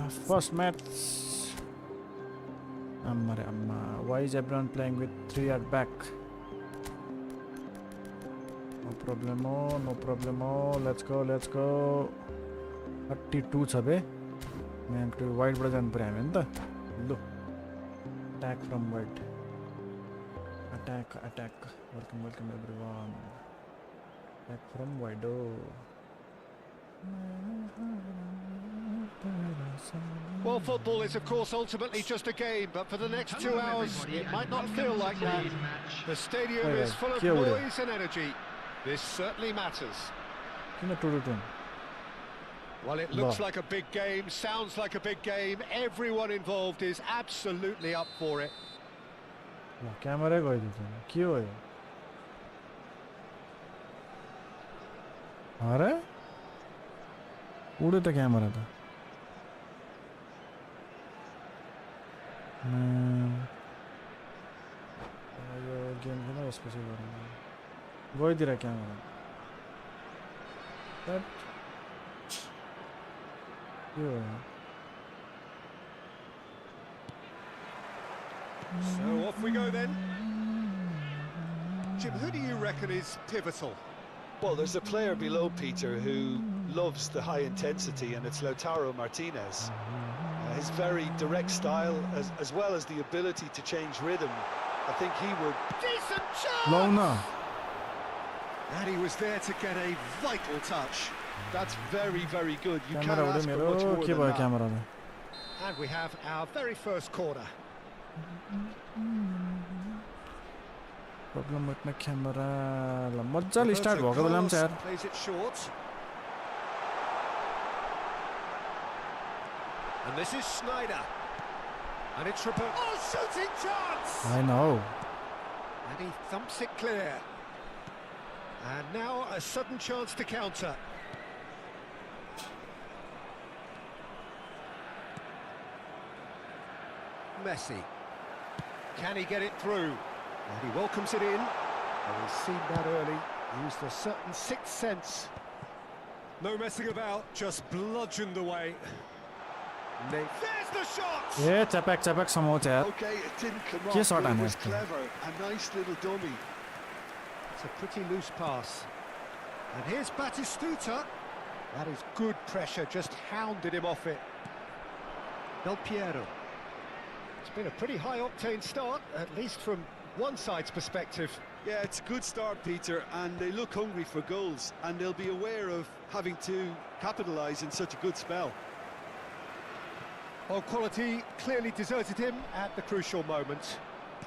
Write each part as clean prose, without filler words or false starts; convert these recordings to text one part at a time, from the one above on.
First match. Why is everyone playing with 3 at back? No problemo, no problemo. Let's go, let's go. 32 छ बे मैं तो wide बड़ा जान पर्यो हामी नि त लो attack from wide attack welcome everyone attack from wide Well, football is of course ultimately just a game, but for the next 2 hours it might not feel like that. The stadium is full of noise and energy. This certainly matters. Well, it looks like a big game, sounds like a big game. Everyone involved is absolutely up for it. Camera गइदिन्छ के हो यो अरे उड्यो त camera त यो game किन यसपछि गर्नु गइदिरा camera So off we go then. Jim, who do you reckon is pivotal? Well, there's a player below Peter who loves the high intensity, and it's Lautaro Martinez. His very direct style, as well as the ability to change rhythm, I think he would... Decent chance! Lona. And he was there to get a vital touch. That's very, very good. You can't Camera ask for much more than that. Camera And we have our very first corner. Problem with my camera. मजाले start भएको बेलामा चाहिँ यार Plays it short. And this is Sneijder. And it's Roberto. Oh, shooting chance! I know. And he thumps it clear. And now a sudden chance to counter. Messi. Can he get it through? And he welcomes it in. And he's seen that early. Used a certain sixth sense. No messing about, just bludgeoned away. There's the shot! Yeah, tapak somehow there. Okay, it didn't come off, Yes, but it I was clever. A nice little dummy. It's a pretty loose pass. And here's Batistuta. That is good pressure, just hounded him off it. Del Piero. It's been a pretty high-octane start, at least from one side's perspective. Yeah, it's a good start, Peter, and they look hungry for goals, and they'll be aware of having to capitalise in such a good spell. Well, quality clearly deserted him at the crucial moment.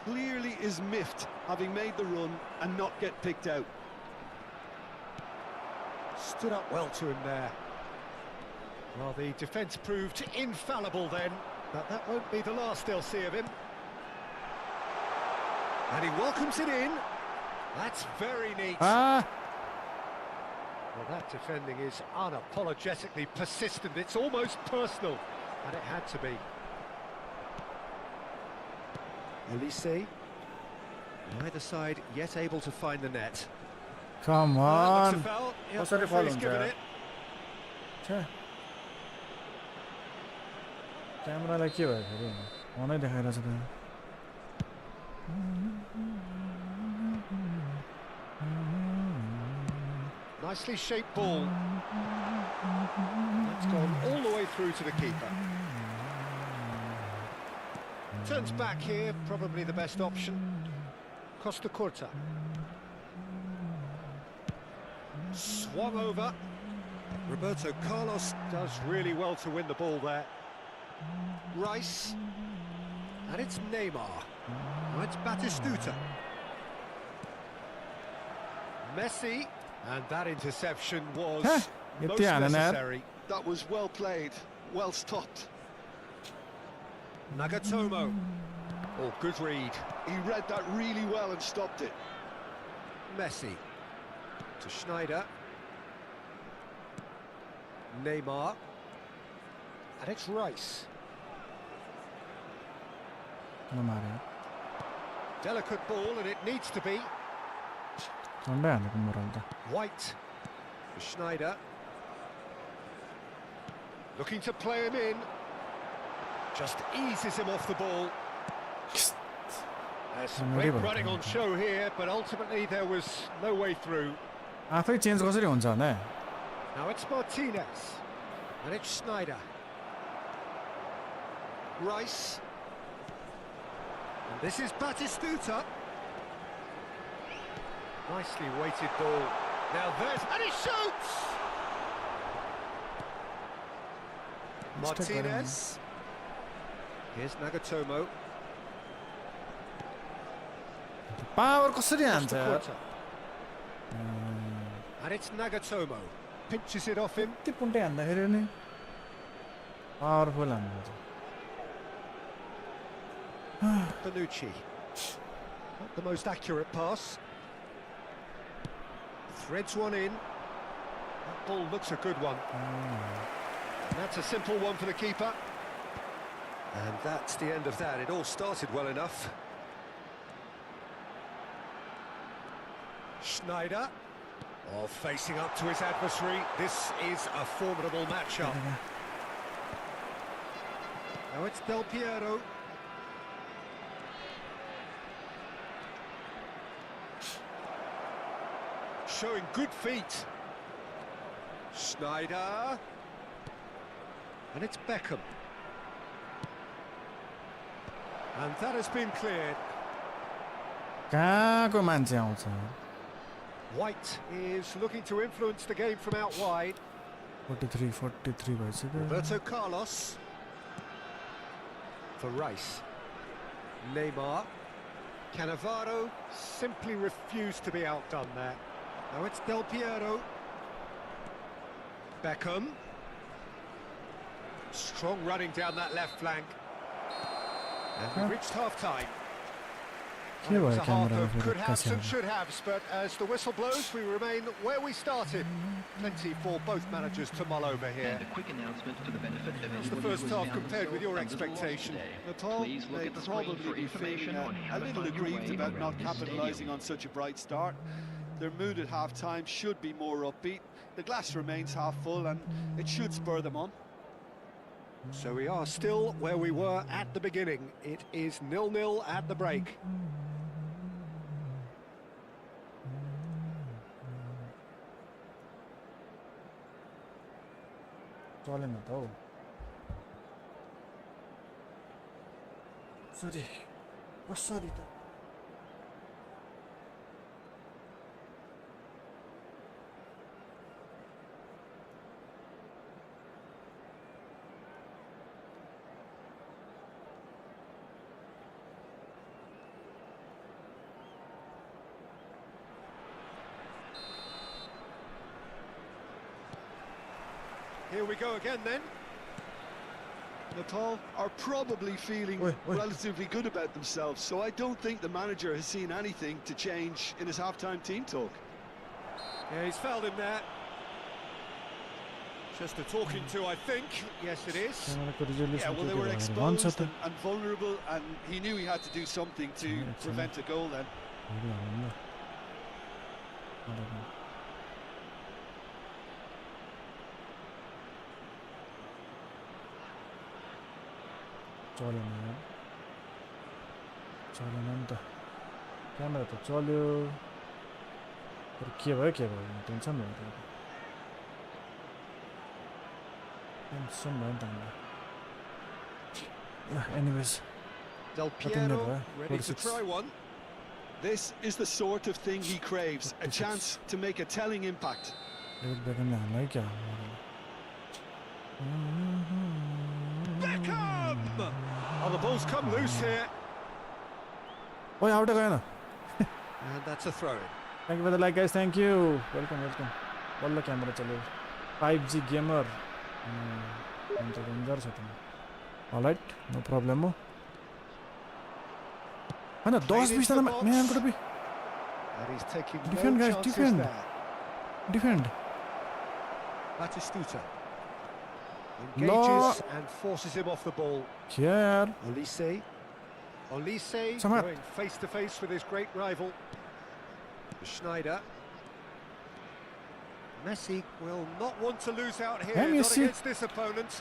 Clearly is miffed, having made the run and not get picked out. Stood up well to him there. Well, the defence proved infallible then, but that won't be the last they'll see of him. And he welcomes it in. That's very neat. Well, that defending is unapologetically persistent. It's almost personal, and it had to be. Elise. Neither side yet able to find the net. Come on. What's that foul given it? Camera like you are. Only the high Nicely shaped ball. That's gone all the way through to the keeper. Turns back here, probably the best option. Costa Curta. Swung over. Roberto Carlos does really well to win the ball there. Rice. And it's Neymar. Now it's Batistuta. Messi. And that interception was most necessary. That was well played, well stopped. Nagatomo. Oh, good read. He read that really well and stopped it. Messi. To Sneijder. Neymar. And it's Rice. Delicate ball, and it needs to be. White. For Sneijder. Looking to play him in. Just eases him off the ball. There's some Very great well running done. on show here, but ultimately there was no way through. आफै change कसरी हुन्छ भने Now it's Martinez. And it's Snyder. Rice. And this is Batistuta. Nicely weighted ball. Now there's... And he shoots! Martinez. Here's Nagatomo. Power कसरी Across हान्छ the यार quarter. And it's Nagatomo. Pinches it off him. यति पुन्टे हान्दाखेरि नि powerful हान्नु Bonucci. Not the most accurate pass. Threads one in. That ball looks a good one. And that's a simple one for the keeper. And that's the end of that. It all started well enough. Schneider. Oh, facing up to his adversary. This is a formidable matchup. Now it's Del Piero. Showing good feet. Schneider. And it's Beckham. And that has been cleared. कहाँको मान्छे आउँछ White is looking to influence the game from out wide. 43 भइसक्यो Roberto Carlos. For Rice. Neymar. Cannavaro simply refused to be outdone there. Now it's Del Piero. Beckham. Strong running down that left flank. And we reached half-time. के Well, it was भयो a half camera of फेरि could-haves and कहाँ should-haves, but as the whistle blows, we remain where we started. Plenty for both managers to mull over here. And a quick announcement for the benefit of How's the anyone first who is half down compared the with your slope and visible expectation? today. Paul, Please look they at the screen probably for be information feeling on how a to little find your aggrieved way about not around this capitalising stadium. on such a bright start. Their mood at half-time should be more upbeat. The glass remains half full and it should spur them on. So we are still where we were at the beginning. It is 0-0 at the break. चलेन त हौ सरी कसरी त Here we go again then. Nepal are probably feeling Wait. relatively good about themselves, so I don't think the manager has seen anything to change in his half-time team talk. Yeah, he's fouled him there. Just a talking to, I think. Yes, it is. क्यामेराको Yeah, resolution well, के they के were भयो भने भन्छ exposed त and vulnerable, and he knew he had to do something to prevent a goal then. चलेन यार चलेन नि त क्यामेरा त चल्यो तर के भयो टेन्सन भयो टेन्सन भयो नि त मलाई anyways Del Piero ready to try one. This is the sort of thing he craves, a chance to make a telling impact. David बेकहमले हान्ला क्या Beckham! Oh, the ball's come loose here. ओइ out गएन And that's a throw-in. Thank you for the like guys thank you welcome बल्ल camera चल्यो 5G gamer हुन्छ danger छ त अलराइट नो प्रब्लम हो हैन 10 20 जना म्यान कोड बी And he's taking Defend, no guys, chances defend. there. Defend Batistuta engages and forces him off the ball. क्या यार Olise Samar. going face to face with his great rival. Schneider. Messi will not want to lose out here, Hey, not Messi. against this opponent.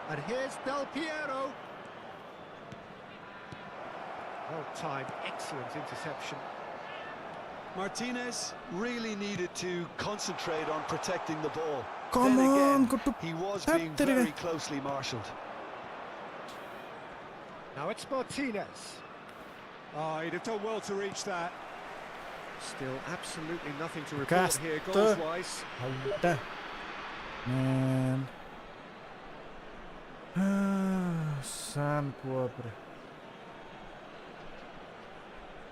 And here's Del Piero. Well timed, excellent interception. Martinez really needed to concentrate on protecting the ball. Come then on, again, go to he was tap being there. very closely marshalled. Now it's Martinez. Oh, he'd have done well to reach that. Still absolutely nothing to report here Cast. goals-wise. Alter. Man. San Cuopre.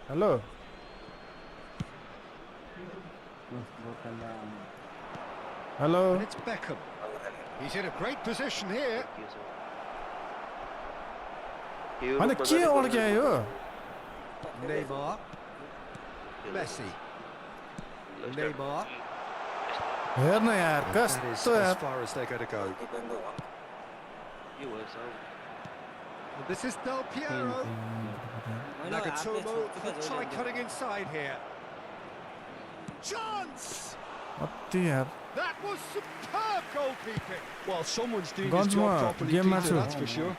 Hello. Hello. And it's Beckham. He's in a great position here. अनि के अड्क्यायो Neymar. Messi. Neymar. हेर्न यार That is कस्तो as यार far as they're going to go. And this is Del Piero. Nagatomo could try cutting inside here. Chance! अति यार That was superb goalkeeping. Well, someone's doing his Guns job more. properly, Game Peter, match. that's for sure.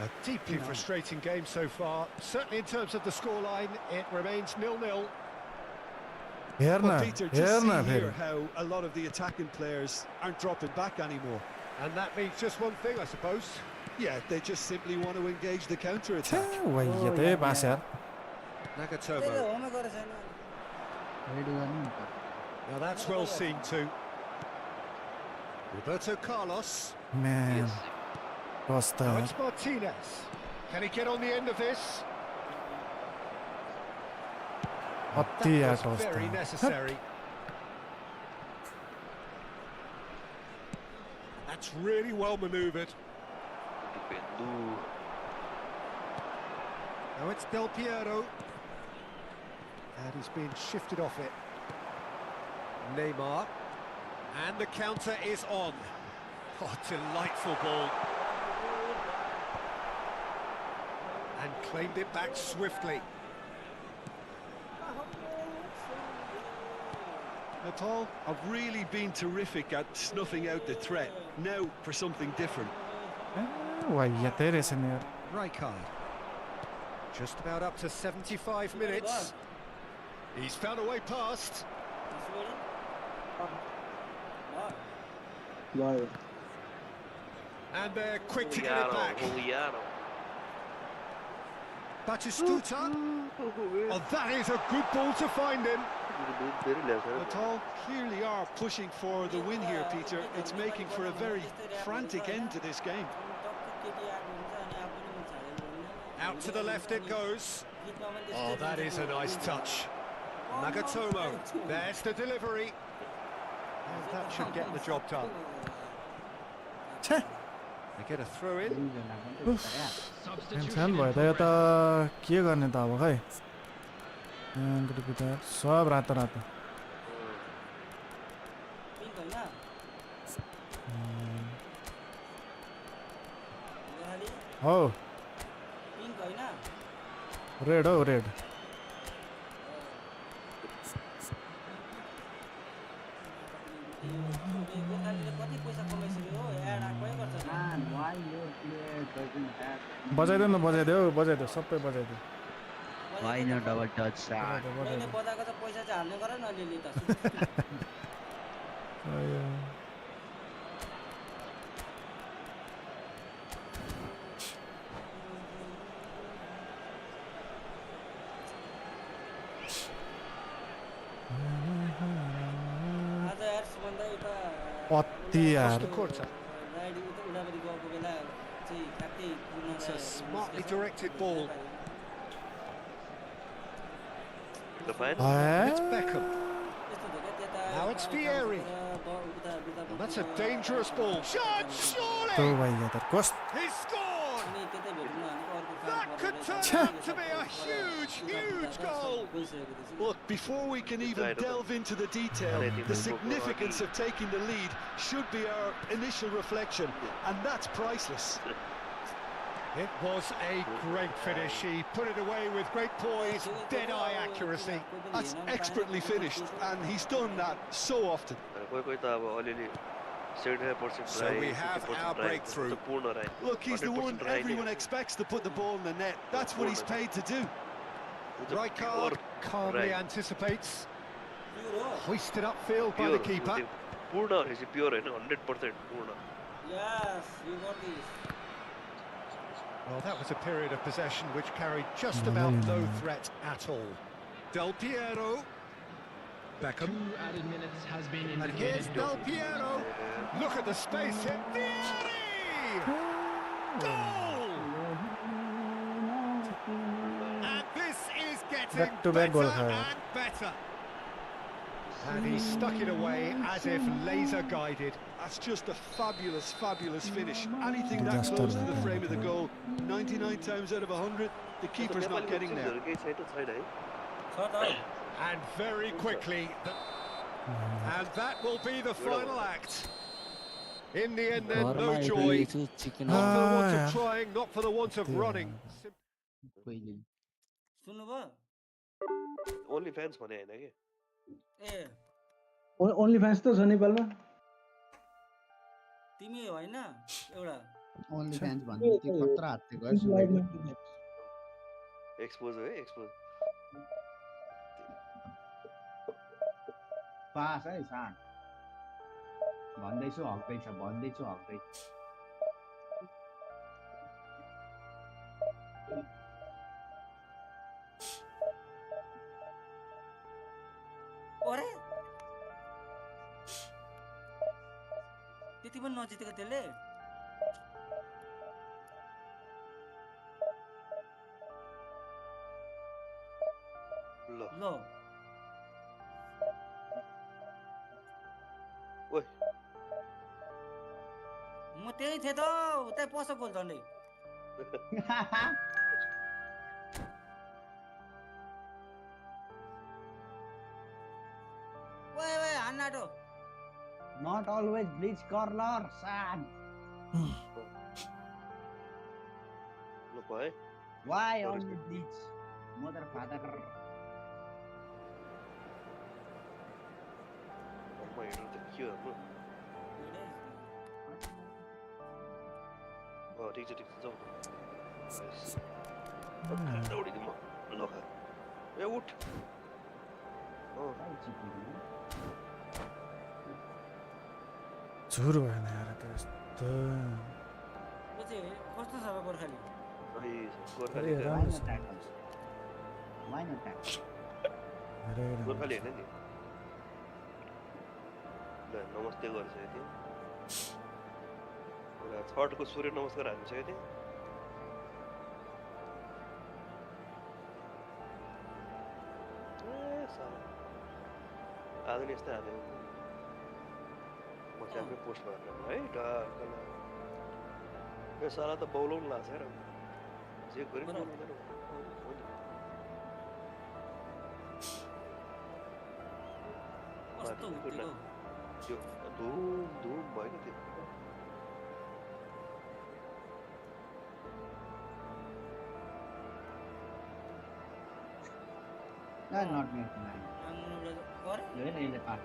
A deeply frustrating game so far. Certainly in terms of the scoreline, it remains 0-0. हेर्न Well, Peter, just हेर्न see here फेरि how a lot of the attacking players aren't dropping back anymore. And that means just one thing, I suppose. Yeah, they just simply want to engage the छे counter-attack. वैयतै पास यार Nagatomo. Now that's well seen too. Roberto Carlos. म्यान कस्तो Now यार it's Martinez. Can he get on the end of this? अति यार That was very necessary. That's really well manoeuvred. Now it's Del Piero. And he's being shifted off it. Neymar. And the counter is on. Oh, delightful ball. And claimed it back swiftly. Natal have really been terrific at snuffing out the threat. Now for something different. वैयतै रहेछ नि यार Rijkaard. Just about up to 75 minutes. He's found a way past. And they're quick to get it back. Batistuta. Oh, that is a good ball to find him. Natal clearly are pushing for the win here, Peter. It's making for a very frantic end to this game. Out to the left it goes. Oh, that is a nice touch. Nagatomo. There's the delivery. And that should get the job done. छे They get a throw in. Tension भयो त यो त के गर्ने त अब खै सब रातो रातो हो रेड हो रेड बजाइदेऊ न बजाइदेऊ बजाइदेऊ सबै बजाइदेऊ Why not double touch shot? अति यार Costa. It's a smartly directed ball. It's Beckham. Now it's Vieri. And that's a dangerous ball. Shot, surely! त्यो भइयो त कस He scored! That could turn out to be a huge, huge goal. Look, before we can even delve into the detail, the significance of taking the lead should be our initial reflection, and that's priceless. It was a great finish. He put it away with great poise, dead-eye accuracy. That's expertly finished, and he's done that so often. 75% So we have our breakthrough. Look, he's the one everyone expects to put the ball in the net. That's what he's paid to do. Rijkaard calmly anticipates. Hoisted upfield by the keeper. Purna is pure, 100% Purna. Yes, you got this. Well, that was a period of possession which carried just about no threat at all. Del Piero. Beckham. 2 added minutes has been And here's Del Piero. Look at the space here. Vieri! Goal! And this is getting Back-to-back goal better and better. And he stuck it away as if laser guided. That's just a fabulous, fabulous finish. Anything that close to the frame of the goal, 99 times out of 100, the keeper's not getting there. And very quickly, and that will be the final act. In the end, then, no joy. Not for the want of trying, not for the want of running. सुन्नुभयो Only fans भने हैन के ए only fans त छ नेपालमा तिमी होइन एउटा only fans भन्ने त्यो खतरा हातेको है एक्सपोज हो है एक्सपोज पास है सान भन्दैछु हक्दै अरे त्यति पनि नजितेको त्यसले ल ल ओइ म त्यही थिएँ त उतै पस गोल झन्डै ओए हान्नाटो नट अलवेज ब्लिच कर्नर सान ल भयो वाइ ओन्ली ब्लिच मदर फादर म हेर्नु त के हो ठिक छ जाऊ दौडिदिउँ म ल खा ए उठ झुर भएन यार त यस्तो ऊ चाहिँ कस्तो छ गोर्खाली गोर्खाली गोर्खाली होइन नि ल नमस्ते गर्छ यति छठको सूर्य नमस्कार हाल्छ यति आज नि यस्तै हाल्यो म चाहिँ आफ्नै पोस्ट गरेर है ढाकल यो साला त बौलाउनु लाग्छ र जे गरे त्यो धुम धुम भयो नि त्यो not me man you're in the park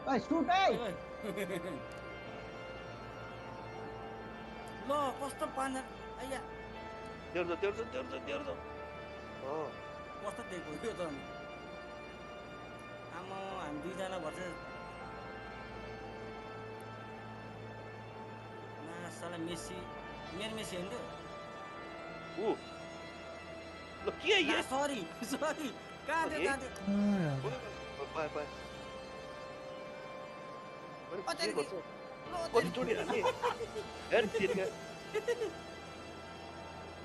hey shoot hey ल कस्तो पानी आइया देउर कस्तो दिएको यो त आमा हामी दुईजना भर्छ साला मेसी मेरो मेसी होइन ओ ल के यो सरी कहाँ थियो बाय बाय कति चोटी हाल्ने हेर तिर्का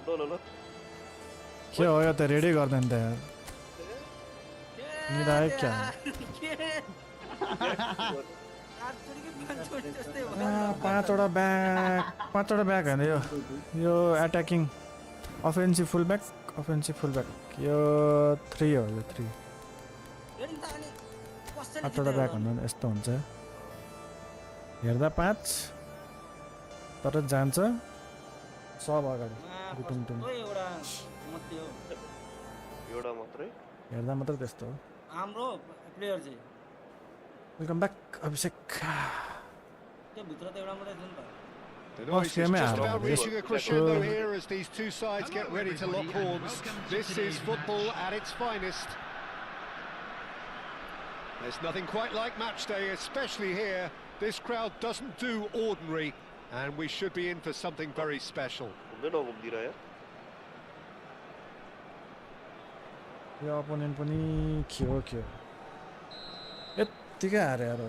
ल के हो यो त रेडी गर्दैन त यार निरा क्या पाँचवटा ब्याक होइन यो एट्याकिङ अफेन्सिभ फुल ब्याक यो 3 हो यो 3 8वटा ब्याक भन्दा यस्तो हुन्छ हेर्दा 5 तर जान्छ सब अगाडि गुटुङटुङ एउटा मात्रै हो एउटा मात्रै हेर्दा मात्र त्यस्तो हो हाम्रो प्लेयर चाहिँ वेलकम ब्याक अभिषेक त्यो भित्र त एउटा मात्रै थियो नि त The noise is game just out. about Yes. reaching a crescendo here as these two sides get ready to lock horns. This is football at its finest. There's nothing quite like match day, especially here. This crowd doesn't do ordinary, and we should be in for something very special. Yo opponent पनि खियो यत्तिकै हारे यार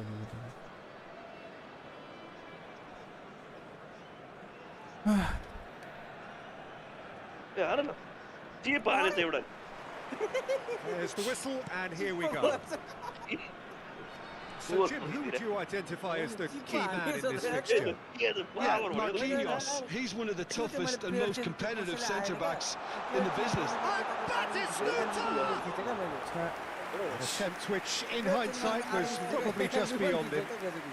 There's the whistle, and here we go. So, Jim, who would you identify as the key man in this fixture? Yeah, Marquinhos. He's one of the toughest and most competitive centre-backs in the business. Attempt which, in hindsight, was probably just beyond him.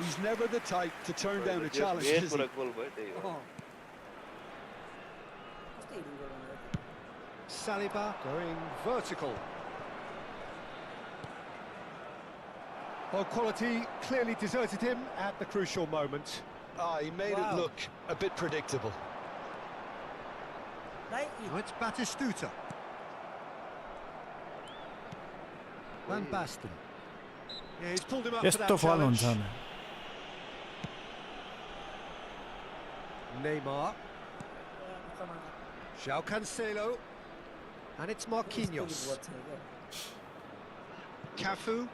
He's never the type to turn down a challenge, is he? Saliba going vertical. Well, quality clearly deserted him at the crucial moment. He made it look a bit predictable. Now it's Batistuta. Van Basten. Yeah, he's pulled him up for यस्तो that फल challenge. हुन्छ Neymar. João Cancelo. And it's Marquinhos. Cafu.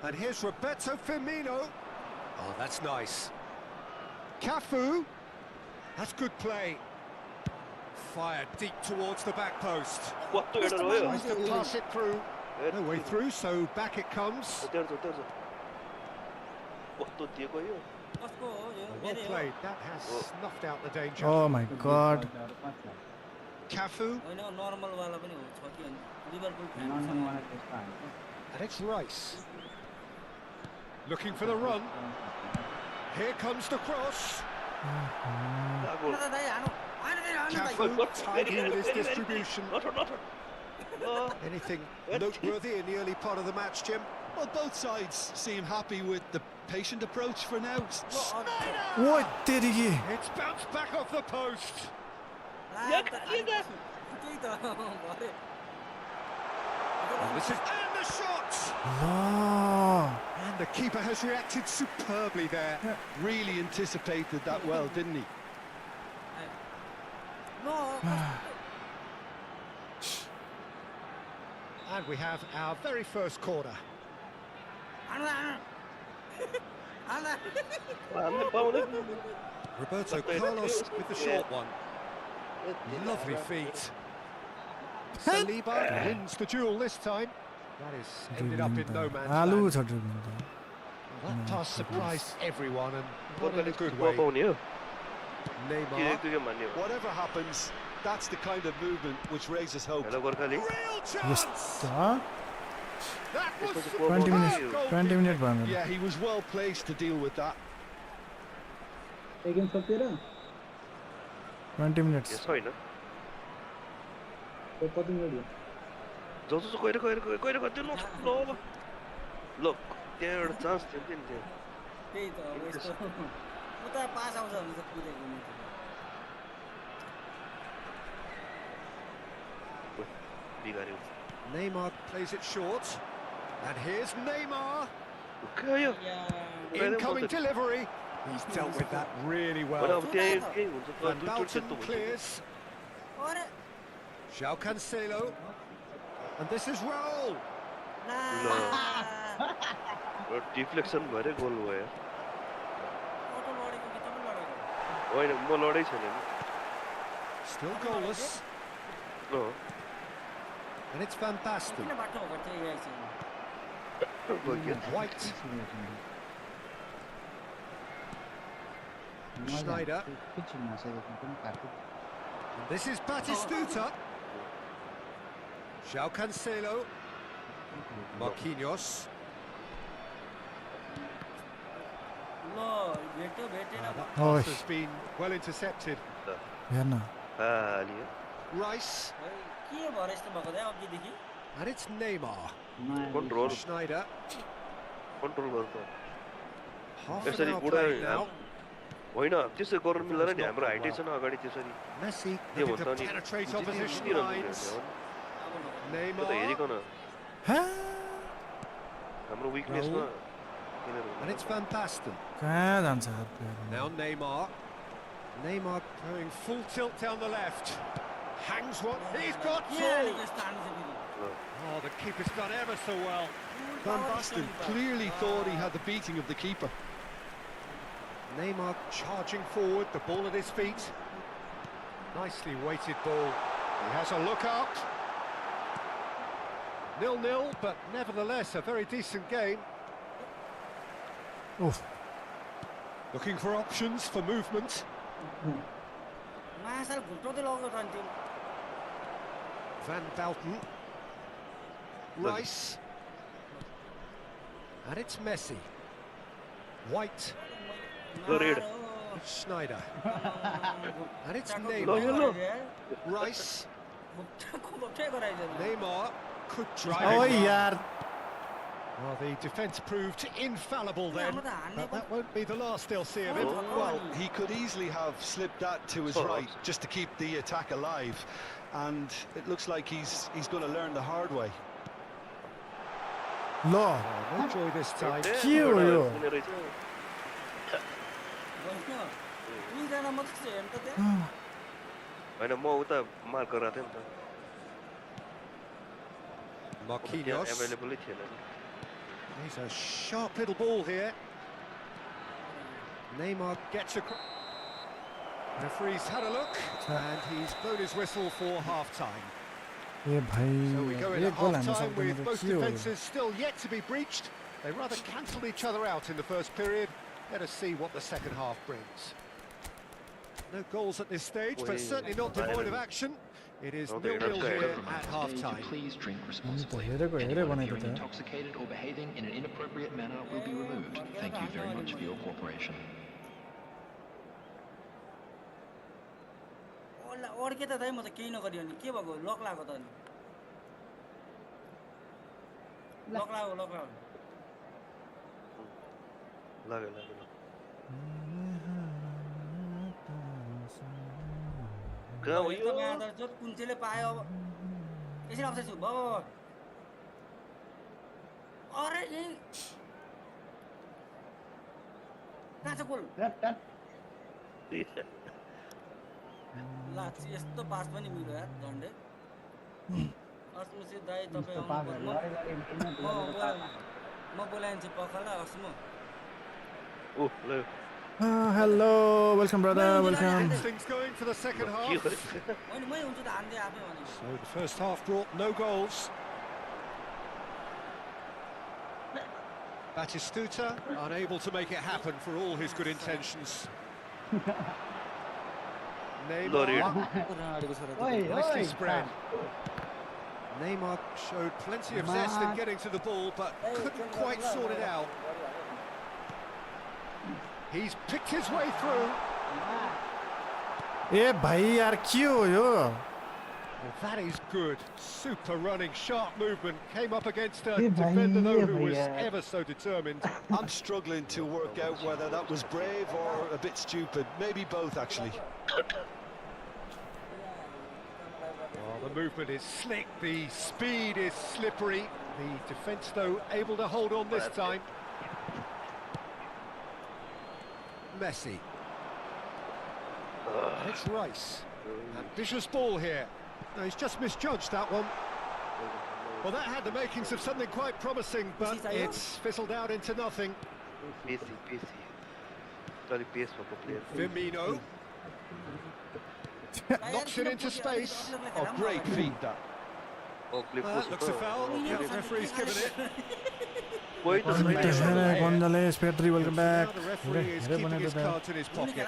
And here's Roberto Firmino. Oh, that's nice. Cafu. That's good play. Fired deep towards the back post. Tries to pass it through. No way through, so back it comes. Well played. That has snuffed out the danger. Oh my god Cafu. Normal वाला पनि हो छ कि Liverpool And it's Rice. Looking for the run. Here comes the cross. Cafu tidy with his distribution. Anything noteworthy in the early part of the match, Jim? Well, both sides seem happy with the patient approach for now. What did he? It's bounced back off the post. And the shot! And the keeper has reacted superbly there. Really anticipated that well, didn't he? And we have our very first corner. Roberto Carlos with the short one. Lovely feet. Saliba wins the duel this time. That is ended up in no man's आलु land. छ ड्रिबलिङ त That pass surprised everyone, and not in a good way. Neymar. Whatever happens, that's the kind of movement which raises hope. Real chance! यस्तो That was 20 minutes superb 20 minute भयो मेरो Yeah, he was well placed to deal with that. Game सकिएर 20 minutes कति मिनट भयो Look, there are chance थियो नि त्यहाँ त्यही त अब यस्तो म त पास आउँछ भने त कुदेको नि बिगार्यो Neymar plays it short. And here's Neymar. Okay, Incoming delivery. He's dealt with that really well. Van Basten clears. João Cancelo. And this is Raul. Deflection भएर गोल भयो होइन म लडै छैन नि Still goalless. No. And it's Van Basten. किन बाटो भएको चाहिँ यहाँ चाहिँ White. Schneider. And this is Batistuta. João Cancelo. Marquinhos. That Oi. pass has been well intercepted. हेर्न Rice. And it's Neymar. Control. Schneider. Control गर्छ Half an यसरी hour बुढा played now. होइन त्यसो गर्न मिल्दैन नि हाम्रो हाइटै छैन अगाडि त्यसरी Messi के looking to भन्छ नि penetrate जितिरहनु opposition मिल्दैन lines. त्यो त Neymar. हेरिकन हा हाम्रो विकनेसमा And it's Van Basten. कहाँ जान्छ यार player? Now Neymar. Neymar going full tilt down the left. Hangs one. He's got through. Oh, the keeper's done ever so well. Van Basten clearly thought he had the beating of the keeper. Neymar charging forward, the ball at his feet. Nicely weighted ball. He has a look up. 0-0, but nevertheless a very decent game. Oof. Looking for options for movement. Van Basten. Rice. And it's Messi. White. Schneider. And it's Neymar. Rice. Neymar could drive ओए it. यार Well, the defence proved infallible then, but that won't be the last they'll see of him. Well, he could easily have slipped that to his right just to keep the attack alive, and it looks like he's going to learn the hard way. ल Oh, no joy this time. के हो यो होइन म उता mark गरेको थिएँ नि त Marquinhos. एभाइलेबलै थिएन He's a sharp little ball here. Neymar gets across. Referee's had a look, and he's blown his whistle for half-time. ए भाइ So we go एक into गोल हान्न half-time सक्दैन with त both के हो यो? defences still yet to be breached. They rather cancelled each other out in the first period. Let us see what the second half brings. No goals at this stage, but certainly not devoid of action. It is 0-0 here at half-time. Please drink अनि त responsibly. हेरेको हेरे Anyone बनाइदियो appearing त intoxicated or behaving in an inappropriate manner will be removed. Thank you very much for your cooperation. अड्के त दाइ म त केही नगरियो नि के भएको लक लाग्यो त अनि लक लाग्यो लाग्यो लाग्यो कहाँ हो यो जो कुन्चेले पायो अब यसरी अफसाइड छु बाबा अरे यही कहाँ छ गोल ला यस्तो पास पनि मिल्यो यार झन्डै अस्मुसी दाइ तपाईँ म बोलाइन्छु पखाला अस्म ओह ल hello welcome brother welcome Things going for the second half. होइन मै हुन्छु त हान्दै आफै भने So the first half brought no goals. Batistuta unable to make it happen for all his good intentions. Neymar nicely spread. Neymar showed plenty of zest in getting to the ball, but couldn't quite sort it out. He's picked his way through. ए भाइ यार के हो यो Well, that is good. Super running, sharp movement. Came up against a defender, though, who was ever so determined. I'm struggling to work out whether that was brave or a bit stupid. Maybe both, actually. Well, the movement is slick, the speed is slippery. The defence, though, able to hold on this time. Messi. And it's Rice. Ambitious ball here. No, he's just misjudged that one. Well, that had the makings of something quite promising, but it's fizzled out into nothing. Firmino. Knocks it into space. Oh, great feed, that. Looks a foul. Yeah, the referee's given it. Gonzalez, Pedri, welcome back. Now the referee is keeping his cards in his pocket.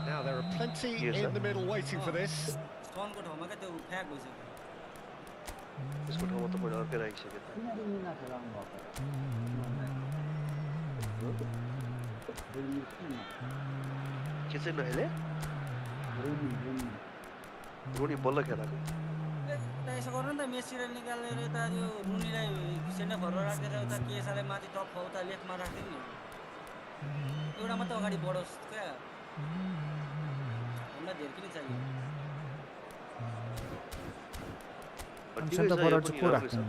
Now there are plenty in the middle waiting for this. सनको ठाउँमा के त्यो fuck भइसक्यो त्यसको ठाउँमा त मैले अर्कै राखिसकेँ त के चाहिँ नहेले रोनी बल्ल खेलाएको यसो गर्नु नि त मेसीलाई निकालेर यता त्यो रुनीलाई सेन्टर फरवार्ड राखेर उता केसालाई माथि टप उता लेफ्टमा राख्दिनु नि एउटा मात्र अगाडि बढोस् क्या हामीलाई धेर किन चाहियो सेन्टर फरवार्ड चाहिँ को राख्नु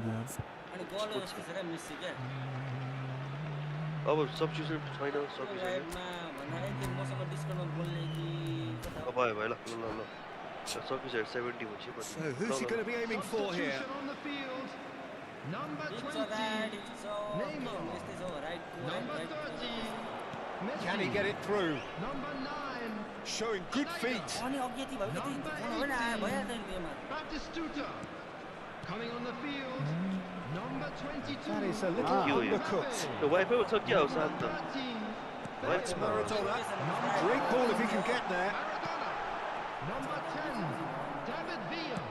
अनि बल जस्तो छ क्या मेसी क्या अब सब्स्टिट्युसन छैन सकिसक्यो राइटमा भन्दा एकदिन मसँग डिस्काउन्टमा बोल्ने कि भयो भयो ल ल ल सकिसक्यो 70 भएपछि So who's he going to be aiming for here? Can he get it through? Showing good feet. अनि अघि यति भयो कि होइन भइहाल्छ नि गेममा Coming on the field, number 22. That is a little undercooked. The wiper छ क्या हो शान्त That's Maradona. Great ball if he can get there. Number 10, David Villa.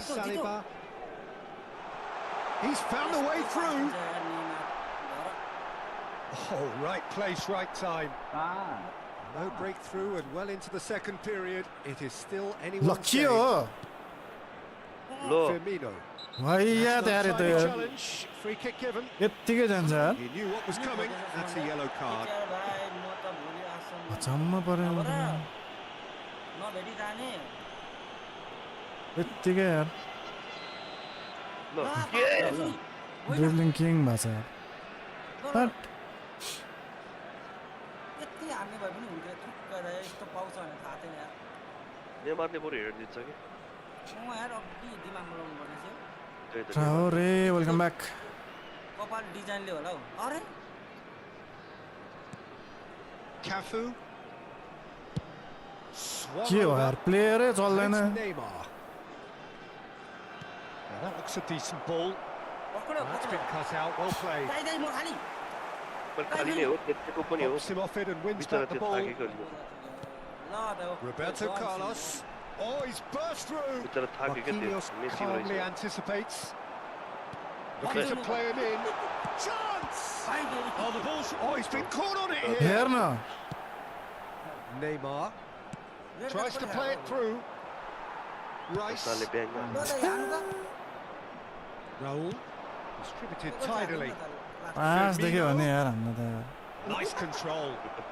Saliba. He's found a way through. Oh, right place, right time. No breakthrough and well into the second period. It is still anyone's game. Firmino. भैया त्यारे त यार Challenge. Free kick given. यतिकै जान्छ यार He knew what was coming. That's a yellow card. अचम्म पर्यो नभेटी जाने यतिकै यार ल ड्रिबलिङ किङ भएको छ यार बट यति हान्ने भए पनि हुन्थ्यो ठुक्क यस्तो पाउँछ भने थाहा थिएन यार नेमारले बरु हेर्न दिन्छ कि यार अघि दिमागमा लगाउनु पर्ने थियो त्यही त रे वेलकम ब्याक कपाल डिजाइनले होला हौ अरे Cafu. के हो यार प्लेयरै चल्दैन Neymar. Now that looks a decent ball. That's been cut out. Well played. दाइ म खाली पर खाली नै हो त्यतिको पनि हो Pops him off it and wins बिचरा back the त्यो ball. थाकेको नि ल त Roberto Carlos. Oh, he's burst through. बिचरा थाकेको थियो Marquinhos मेसी calmly रहेछ anticipates. Looking to play him in. Chance! Oh, the ball's... Oh, he's been caught on it here. हेर न Neymar tries to play it through. Rice. साले ब्याङमा Raul. Distributed tidily. पास देख्यो भने यार हाम्रो त Nice control.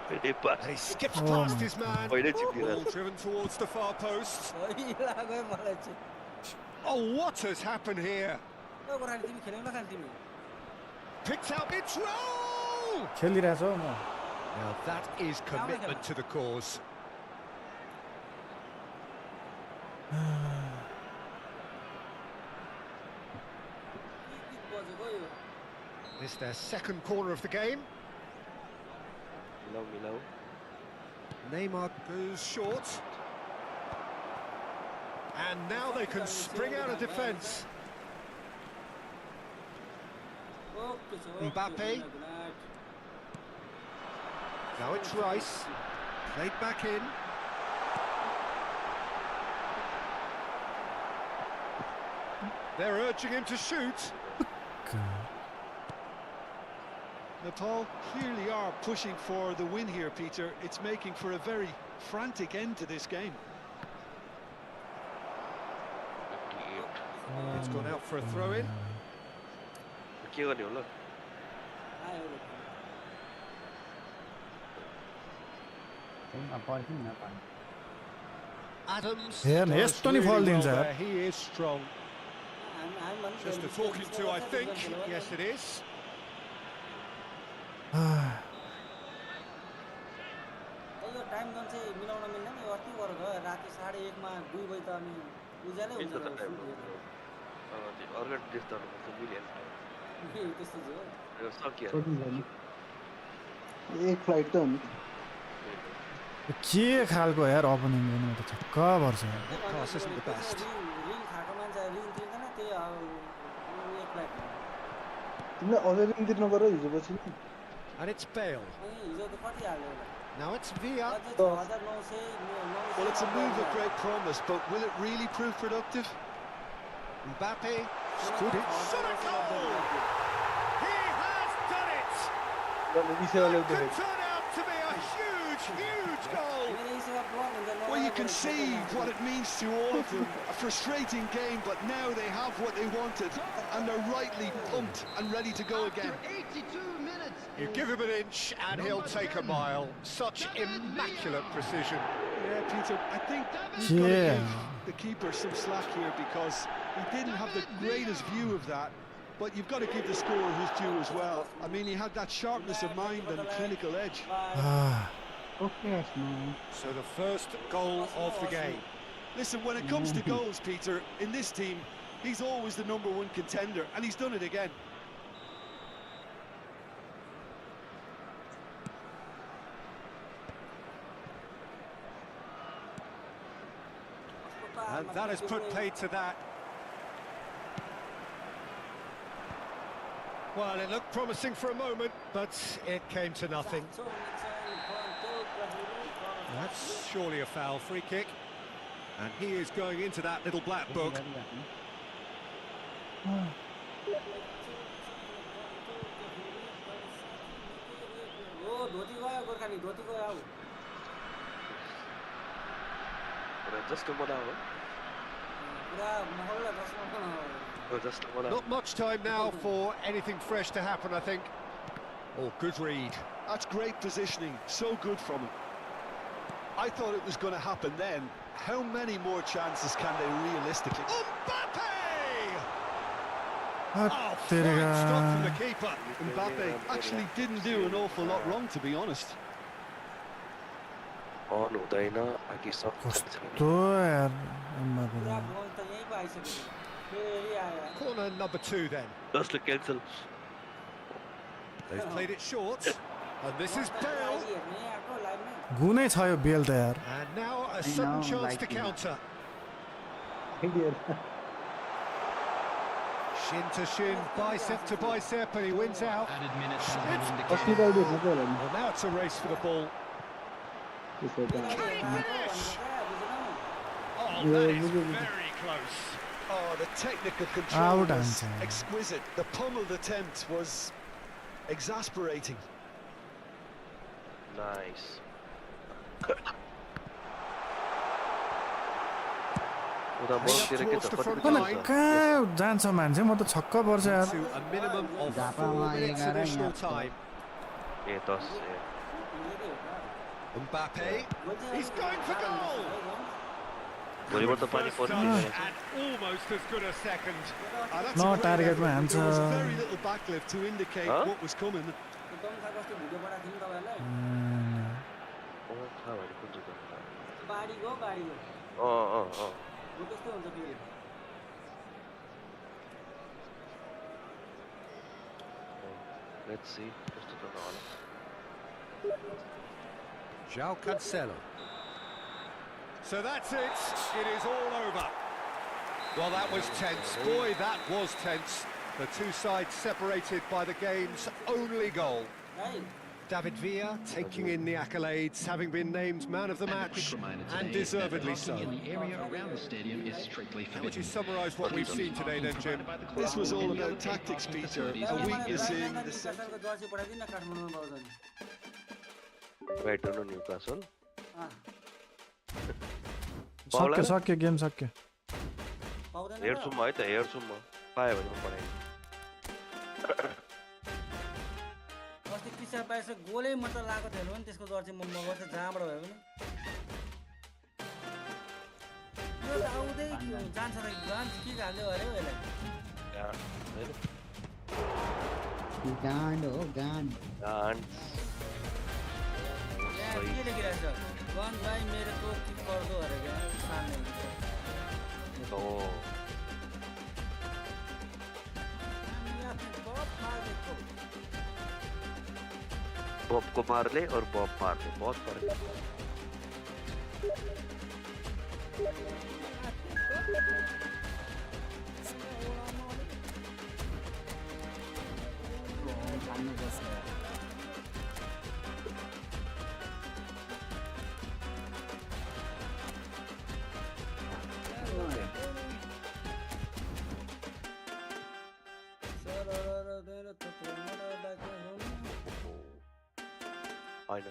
फेरि पास And he skips Oh past my his man. पहिले चिप्लिएर Ball driven towards the far post. लाग्यो मलाई चाहिँ Oh, what has happened here? ल गोराले तिमी खेल्यौ न खाली तिमी Picked out its Raul. खेलिरहेछ हौ म Now that is commitment to the cause. बजेको यो This their second corner of the game. मिलाउ मिलाउ Neymar goes short. And now they can spring out of defence. Okay छ Mbappe. Now it's Rice. Played back in. They're urging him to shoot. Nepal clearly are pushing for the win here, Peter. It's making for a very frantic end to this game. It's gone out for a throw-in. के गर्ने होला Adams. हेर न यस्तो नि फल दिन्छ यार He is strong. Just a talking to, I think. Yes, it is. Yo time gun चाहिँ मिलाउन मिल्दैन यो अति गरेको राति 1:30 मा 2 बजे त अनि उज्यालै हुन्छ अर्को ड्रेस जानुपर्छ मिलिहाल्छ त्यस्तो छ यो सकियो एक फ्लाइट त हो नि के खालको यार ओपनिङ गर्नु त छक्क पर्छ Pass isn't the best. Ring खाएको मान्छे रिङ तिर्दैन त्यही एक लाख तिमीलाई अझै रिङ तिर्नु पर्यो हिजो पछि And it's Bale. हिजो त कति हाल्यो होला Now it's Villa. Well, it's a move of great promise, but will it really prove productive? Mbappe stood it. Shot a goal! He has done it! That could turn out to be a huge goal! Well, you can see what it means to all of them. A frustrating game, but now they have what they wanted, and they're rightly pumped and ready to go again. 82 minutes. You give him an inch and he'll take a mile. Such immaculate precision. Yeah, Peter, I think we've got to give the keeper some slack here because he didn't have the greatest view of that. But you've got to give the scorer his due as well. I mean, he had that sharpness of mind and clinical edge. Okay, man. So the first goal of the game. Listen, when it comes to goals, Peter, in this team, he's always the #1 contender, and he's done it again. And that has put paid to that. Well, it looked promising for a moment, but it came to nothing. That's surely a foul. Free kick. And he is going into that little black book. Not much time now for anything fresh to happen, I think. Oh, good read. That's great positioning, so good from him. I thought it was going to happen then. How many more chances can they realistically? Mbappe! Oh, Oh, fine stop from the keeper. Mbappe actually didn't do an awful lot wrong, to be honest. Corner number 2 then. Just to cancel. They've played it short. And this is Pele. गुनै छ यो bell त यार. And now a sudden chance to counter. Shin to shin, bicep to bicep, and he wins out. Added minutes have been Well, indicated. now it's a race for the ball. Can he finish? Oh, that is very close. Oh, the technical Out control was answer. exquisite. The pummeled attempt was exasperating. Nice. Towards the front अनि line. कहाँ जान्छ मान्छे, म त छक्क पर्छ यार. To a minimum of 4 minutes additional time. Mbappe, he's going for goal! First touch and almost as good a second. That's No a great target effort. man, There was so- very little backlift to indicate what was coming. Let's see. João Cancelo. So that's it. It is all over. Well, that was tense. Boy, that was tense. The two sides separated by the game's only goal. David Villa taking in the accolades, having been named man of the match, and deservedly so. In the area around the stadium is strictly How would you forbidden. summarise what we've seen today then, Jim? This was all about tactics, Peter. A weakness in the centre. Brighton or Newcastle. सक्यो सक्यो game सक्यो. हेर्छु म है त हेर्छु म पायो भने म पढाइ अस्ति किसा पाएछ गोलै मात्र लागेको थिएन भने त्यसको जर्सी म मगाउँछ जहाँबाट भयो भने यो त आउँदै जान्छ त जान्छ के हाल्यो अरे यसलाई गान्ड हो गान्ड के लेखिरहेछ गन भाइ मेरो को के गर्दो अरे क्या सामने बॉब को मार ले और बॉब मार ले बहुत फर्क है होइन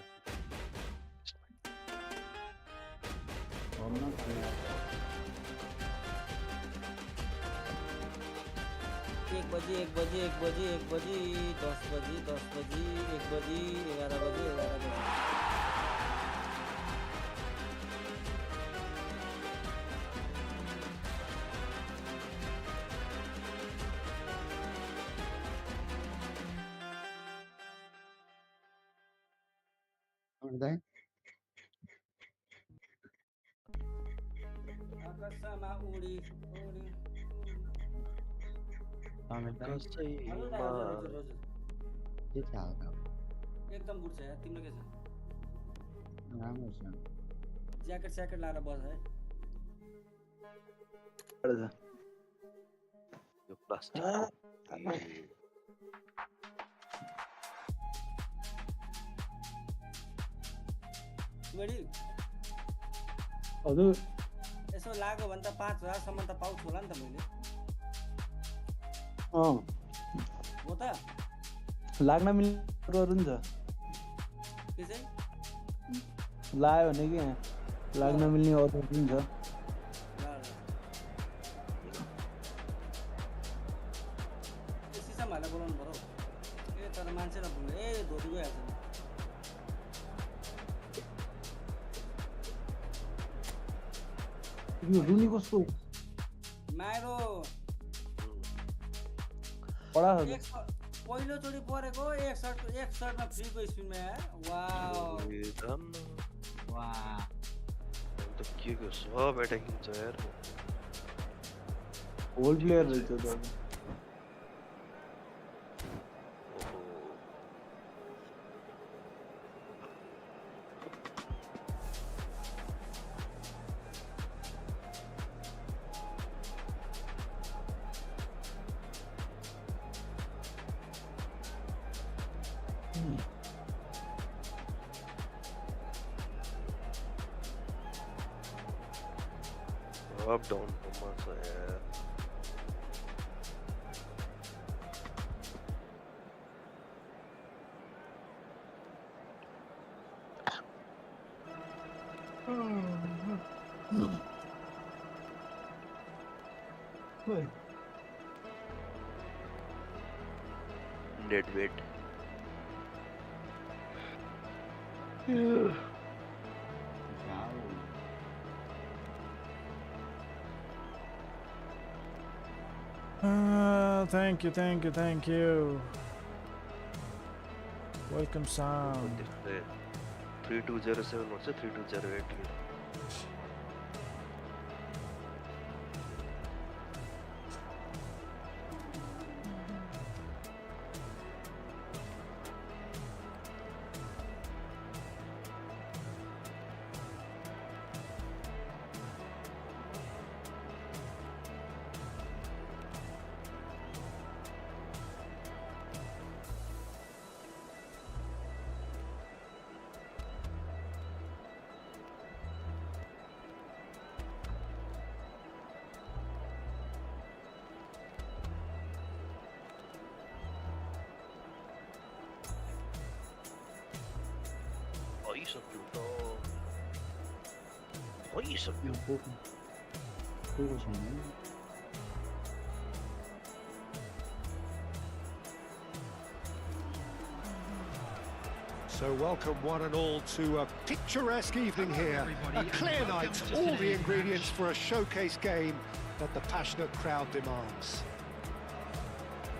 एक बजी 10 बजी 11 बजी 11 बजी आकाशमा उडी कसैमा के छ हाल एकदम गुड छ यार तिम्रो के छ राम्रो छ ज्याकेट लाएर बस है यो प्लास्टिक मेडी हजुर यसो लाग्यो भने त 5000 सम्म त पाउँछु होला नि त मैले हो त लाग्न मिल्ने गरौँ नि त के चाहिँ लाग्यो भने के लाग्न मिल्ने अरू पनि छ सिसा भाइलाई बोलाउनु पर्यो ए तर मान्छे नपुग्ने ए धोती गइहाल्छ यो रुनी कस्तो माइरो बडा छ पहिलोचोटि परेको एक सर्टमा फ्रीको स्पिनमा यार वाउ वाह त के को सब एट्याकिङ छ यार होल प्लेयर रहेछ त up down performance है dead weight Thank you. Welcome sound. 3207 or 3208. So welcome one and all to a picturesque evening here. A clear night, all the ingredients for a showcase game that the passionate crowd demands.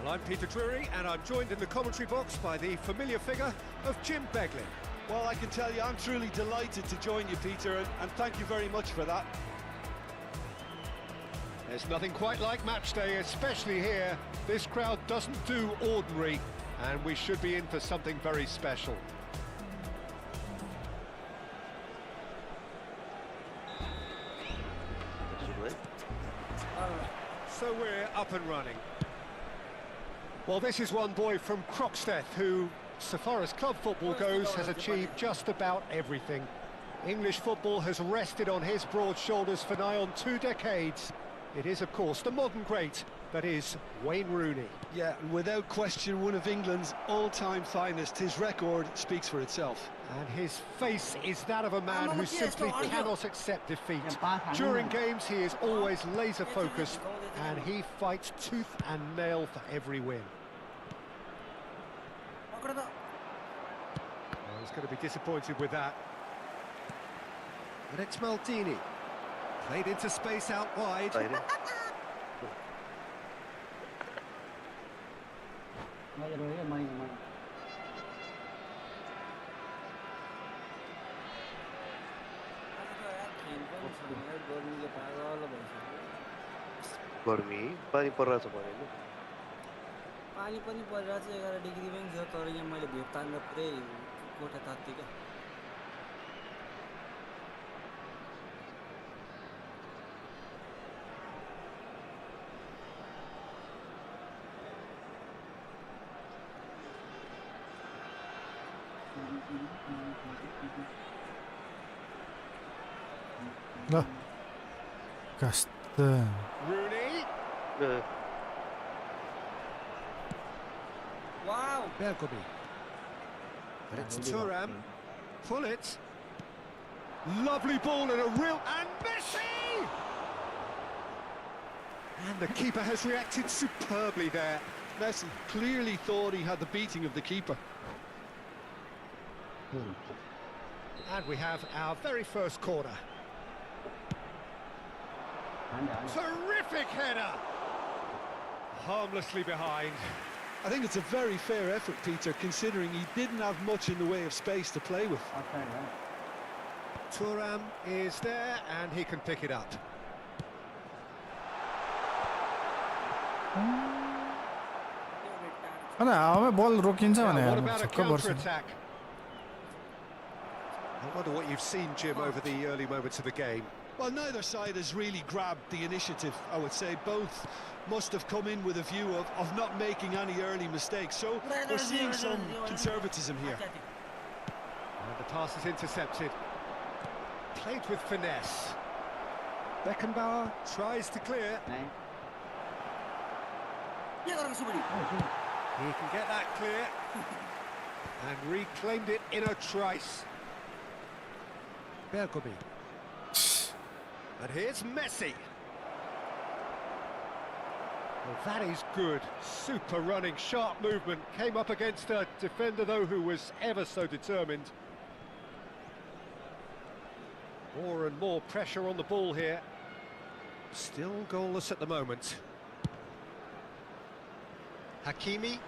Well, I'm Peter Drury, and I'm joined in the commentary box by the familiar figure of Jim Beglin. Well, I can tell you I'm truly delighted to join you, Peter, and thank you very much for that. There's nothing quite like match day, especially here. This crowd doesn't do ordinary, and we should be in for something very special. So we're up and running. Well, this is one boy from Croxteth who, so far as club football goes, has achieved just about everything. English football has rested on his broad shoulders for nigh on 2 decades. It is, of course, the modern great, that is Wayne Rooney. Yeah, and without question, one of England's all-time finest. His record speaks for itself. And his face is that of a man who simply cannot accept defeat. During games, he is always laser-focused, and he fights tooth and nail for every win. Oh, he's going to be disappointed with that. And it's Maldini. Played into space out wide. गर्मी पानी परिरहेछ भने नि पानी पनि परिरहेछ 11 degree पनि छ तर यहाँ मैले भेट तान्दा पुरै कोठा तात्तियो के ल कस्तो Rooney. Wow! Bergomi. And it's Thuram. Pull it. Lovely ball and a real... And Messi! And the keeper has reacted superbly there. Messi clearly thought he had the beating of the keeper. And we have our very first corner. Terrific header! Harmlessly behind. I think it's a very fair effort, Peter, considering he didn't have much in the way of space to play with. Thuram is there and he can pick it up. अनि हावामा बल रोकिन्छ भने Now, what about a छक्क पर्छ counter-attack? I wonder what you've seen, Jim, over the early moments of the game. Well, neither side has really grabbed the initiative, I would say. Both must have come in with a view of not making any early mistakes. So we're seeing some conservatism here. And the pass is intercepted. Played with finesse. Beckenbauer tries to clear. He can get that clear. And reclaimed it in a trice. Bergomi. And here's Messi. Well, that is good. Super running, sharp movement. Came up against a defender, though, who was ever so determined. More and more pressure on the ball here. Still goalless at the moment. Hakimi.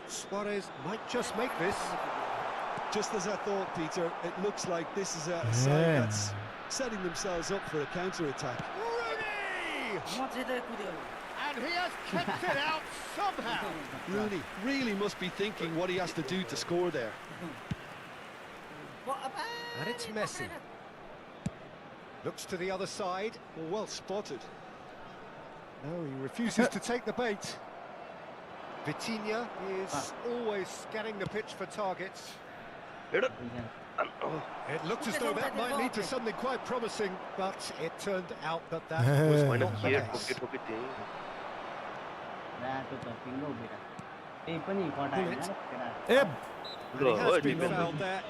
Suarez might just make this. Just as I thought, Peter, it looks like this is a side that's setting themselves up for a counter-attack. Rooney! And he has kept it out somehow. Rooney really must be thinking what he has to do to score there. And it's Messi. Looks to the other side. Well spotted. No, he refuses to take the bait. Vitinha is always scanning the pitch for targets. It looked as though that might lead to something quite promising, but it turned out that that was not the case. And he has been fouled there.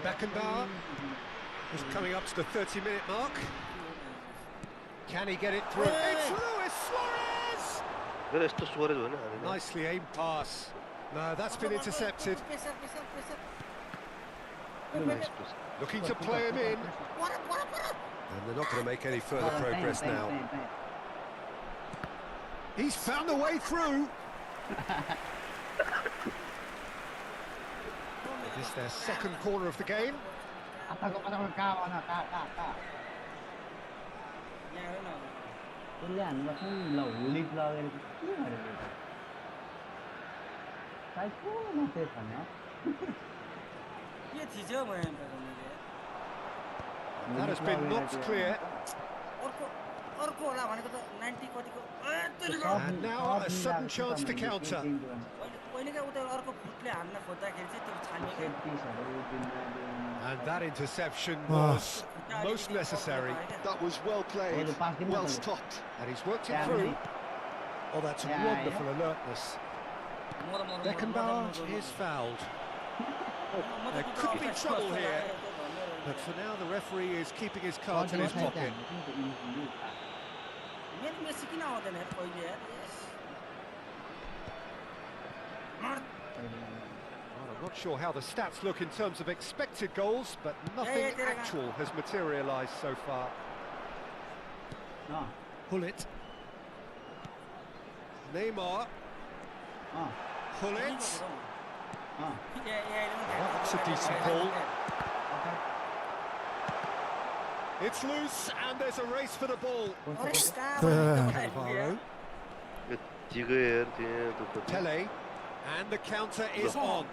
Beckenbauer is coming up to the 30-minute mark. Can he get it through? It's Luis Suarez! Nicely aimed pass. No, that's been intercepted. Looking to play him in. And they're not going to make any further progress now. He's found a way through. This is their second corner of the game. That has been knocked clear. अर्को होला भनेको त 90 कतिको And now a sudden chance to counter. पहिलेकै उता अर्को फुटले हान्न खोज्दाखेरि चाहिँ त्यो छान्ने And that interception was most necessary. That was well played, well stopped. And he's worked it through. Oh, that's wonderful alertness. Beckenbauer is fouled. There could be trouble here. But for now, the referee is keeping his cards in his pocket. Well, I'm not sure how the stats look in terms of expected goals, but nothing actual has materialised so far. Pull it. Neymar. Pull it. That's a decent ball. It's loose, and there's a race for the ball. Cannavaro. Pele. And the counter is on.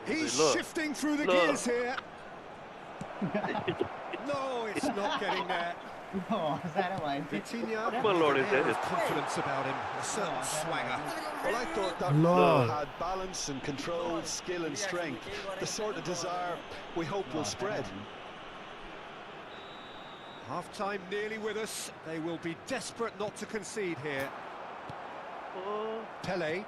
He's shifting through the gears here. No, it's not getting there. Vitinha has confidence about him, a certain swagger. Well, I thought that ball had balance and control, skill and strength. The sort of desire we hope will spread. Half-time nearly with us. They will be desperate not to concede here. Pele.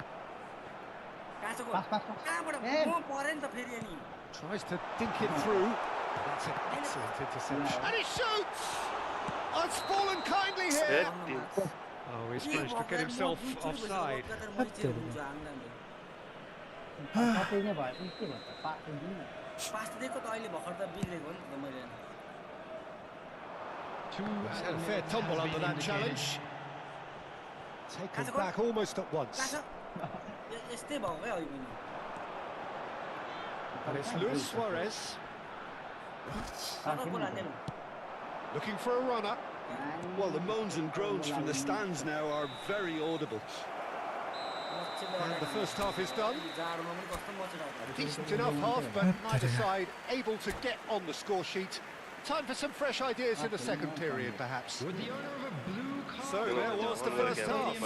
Tries to think it through. That's an excellent interception. And he shoots! Oh, it's fallen kindly here. Oh, he's managed to get himself offside. He's had a fair tumble under that challenge. Taken back almost at once. And it's Luis Suarez. Looking for a runner. Well, the moans and groans from the stands now are very audible. And the first half is done. Decent enough half, but neither side able to get on the score sheet. Time for some fresh ideas in the second period, perhaps. With the owner of a blue card. So there was the first half.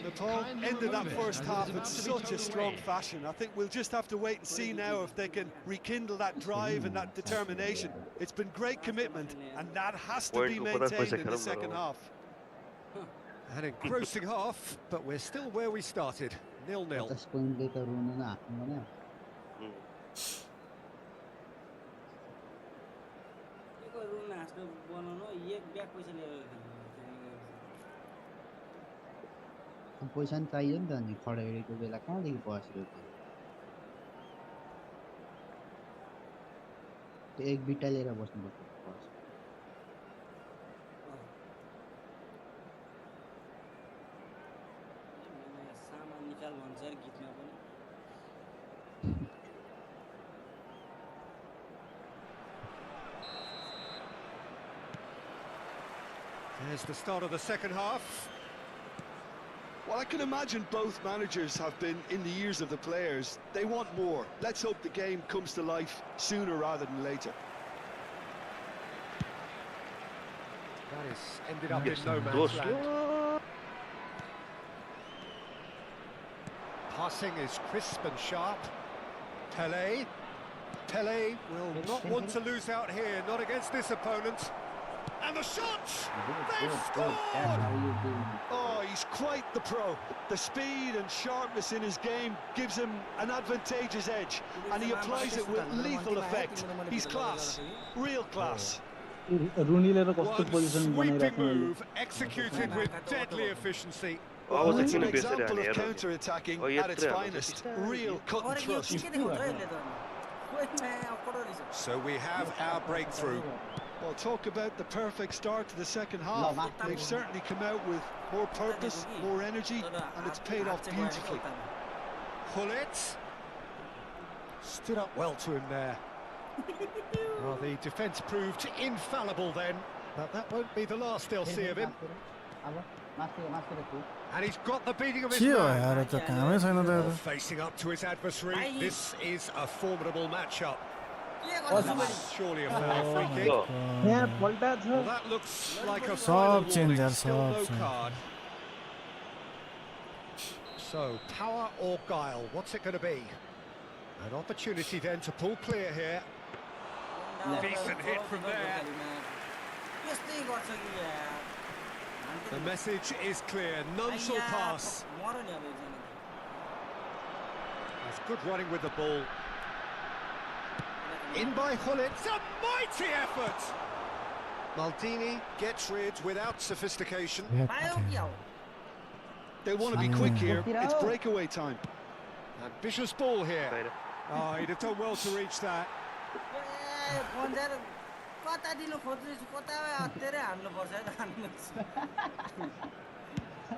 Nepal ended that first half in such a strong fashion. I think we'll just have to wait and see now if they can rekindle that drive and that determination. It's been great commitment, and that has to be maintained in the second half. An engrossing half, but we're still where we started, 0-0. पैसा नि चाहियो नि त अनि खडेको बेला कहाँदेखि बसेको त्यो एक बिटा लिएर बस्नुपर्छ सामान निकाल भन्छ गीतमा पनि There's the start of the second half. Well, I can imagine both managers have been in the ears of the players. They want more. Let's hope the game comes to life sooner rather than later. That is ended up in no man's land. Passing is crisp and sharp. Pele. Pele will not want to lose out here, not against this opponent. And the shots! They've scored! Oh, he's quite the pro. The speed and sharpness in his game gives him an advantageous edge, and he applies it with lethal effect. He's class, real class. One sweeping move executed with deadly efficiency. Oh, it's an example of counter-attacking at its finest. Real cut and thrust. So we have our breakthrough. Well, talk about the perfect start to the second half. They've certainly come out with more purpose, more energy, and it's paid off beautifully. Hullet stood up well to him there. Well, the defence proved infallible then, but that won't be the last they'll see of him. And he's got the beating of his man. Facing up to his adversary, this is a formidable matchup. Surely a fair free kick. ल यहाँ पल्टा छ Well, that looks like a Sub final change, warning. yaar, Still sub no change. card. So, power or guile? What's it going to be? An opportunity then to pull clear here. Decent hit from there. यस्तै गर्छ कि यार The message is clear. None shall pass. मर्यो नि अब एकजना That's good running with the ball. In by Gullit. It's a mighty effort. Maldini gets rid without sophistication. पायो कि हो They want to be quick here. It's breakaway time. Ambitious ball here. बाहिर Oh, he'd have done well to reach that. ए पन्जाएर कता दिनु खोज्दैछु कता हत्तेरै हान्नुपर्छ है त हान्नु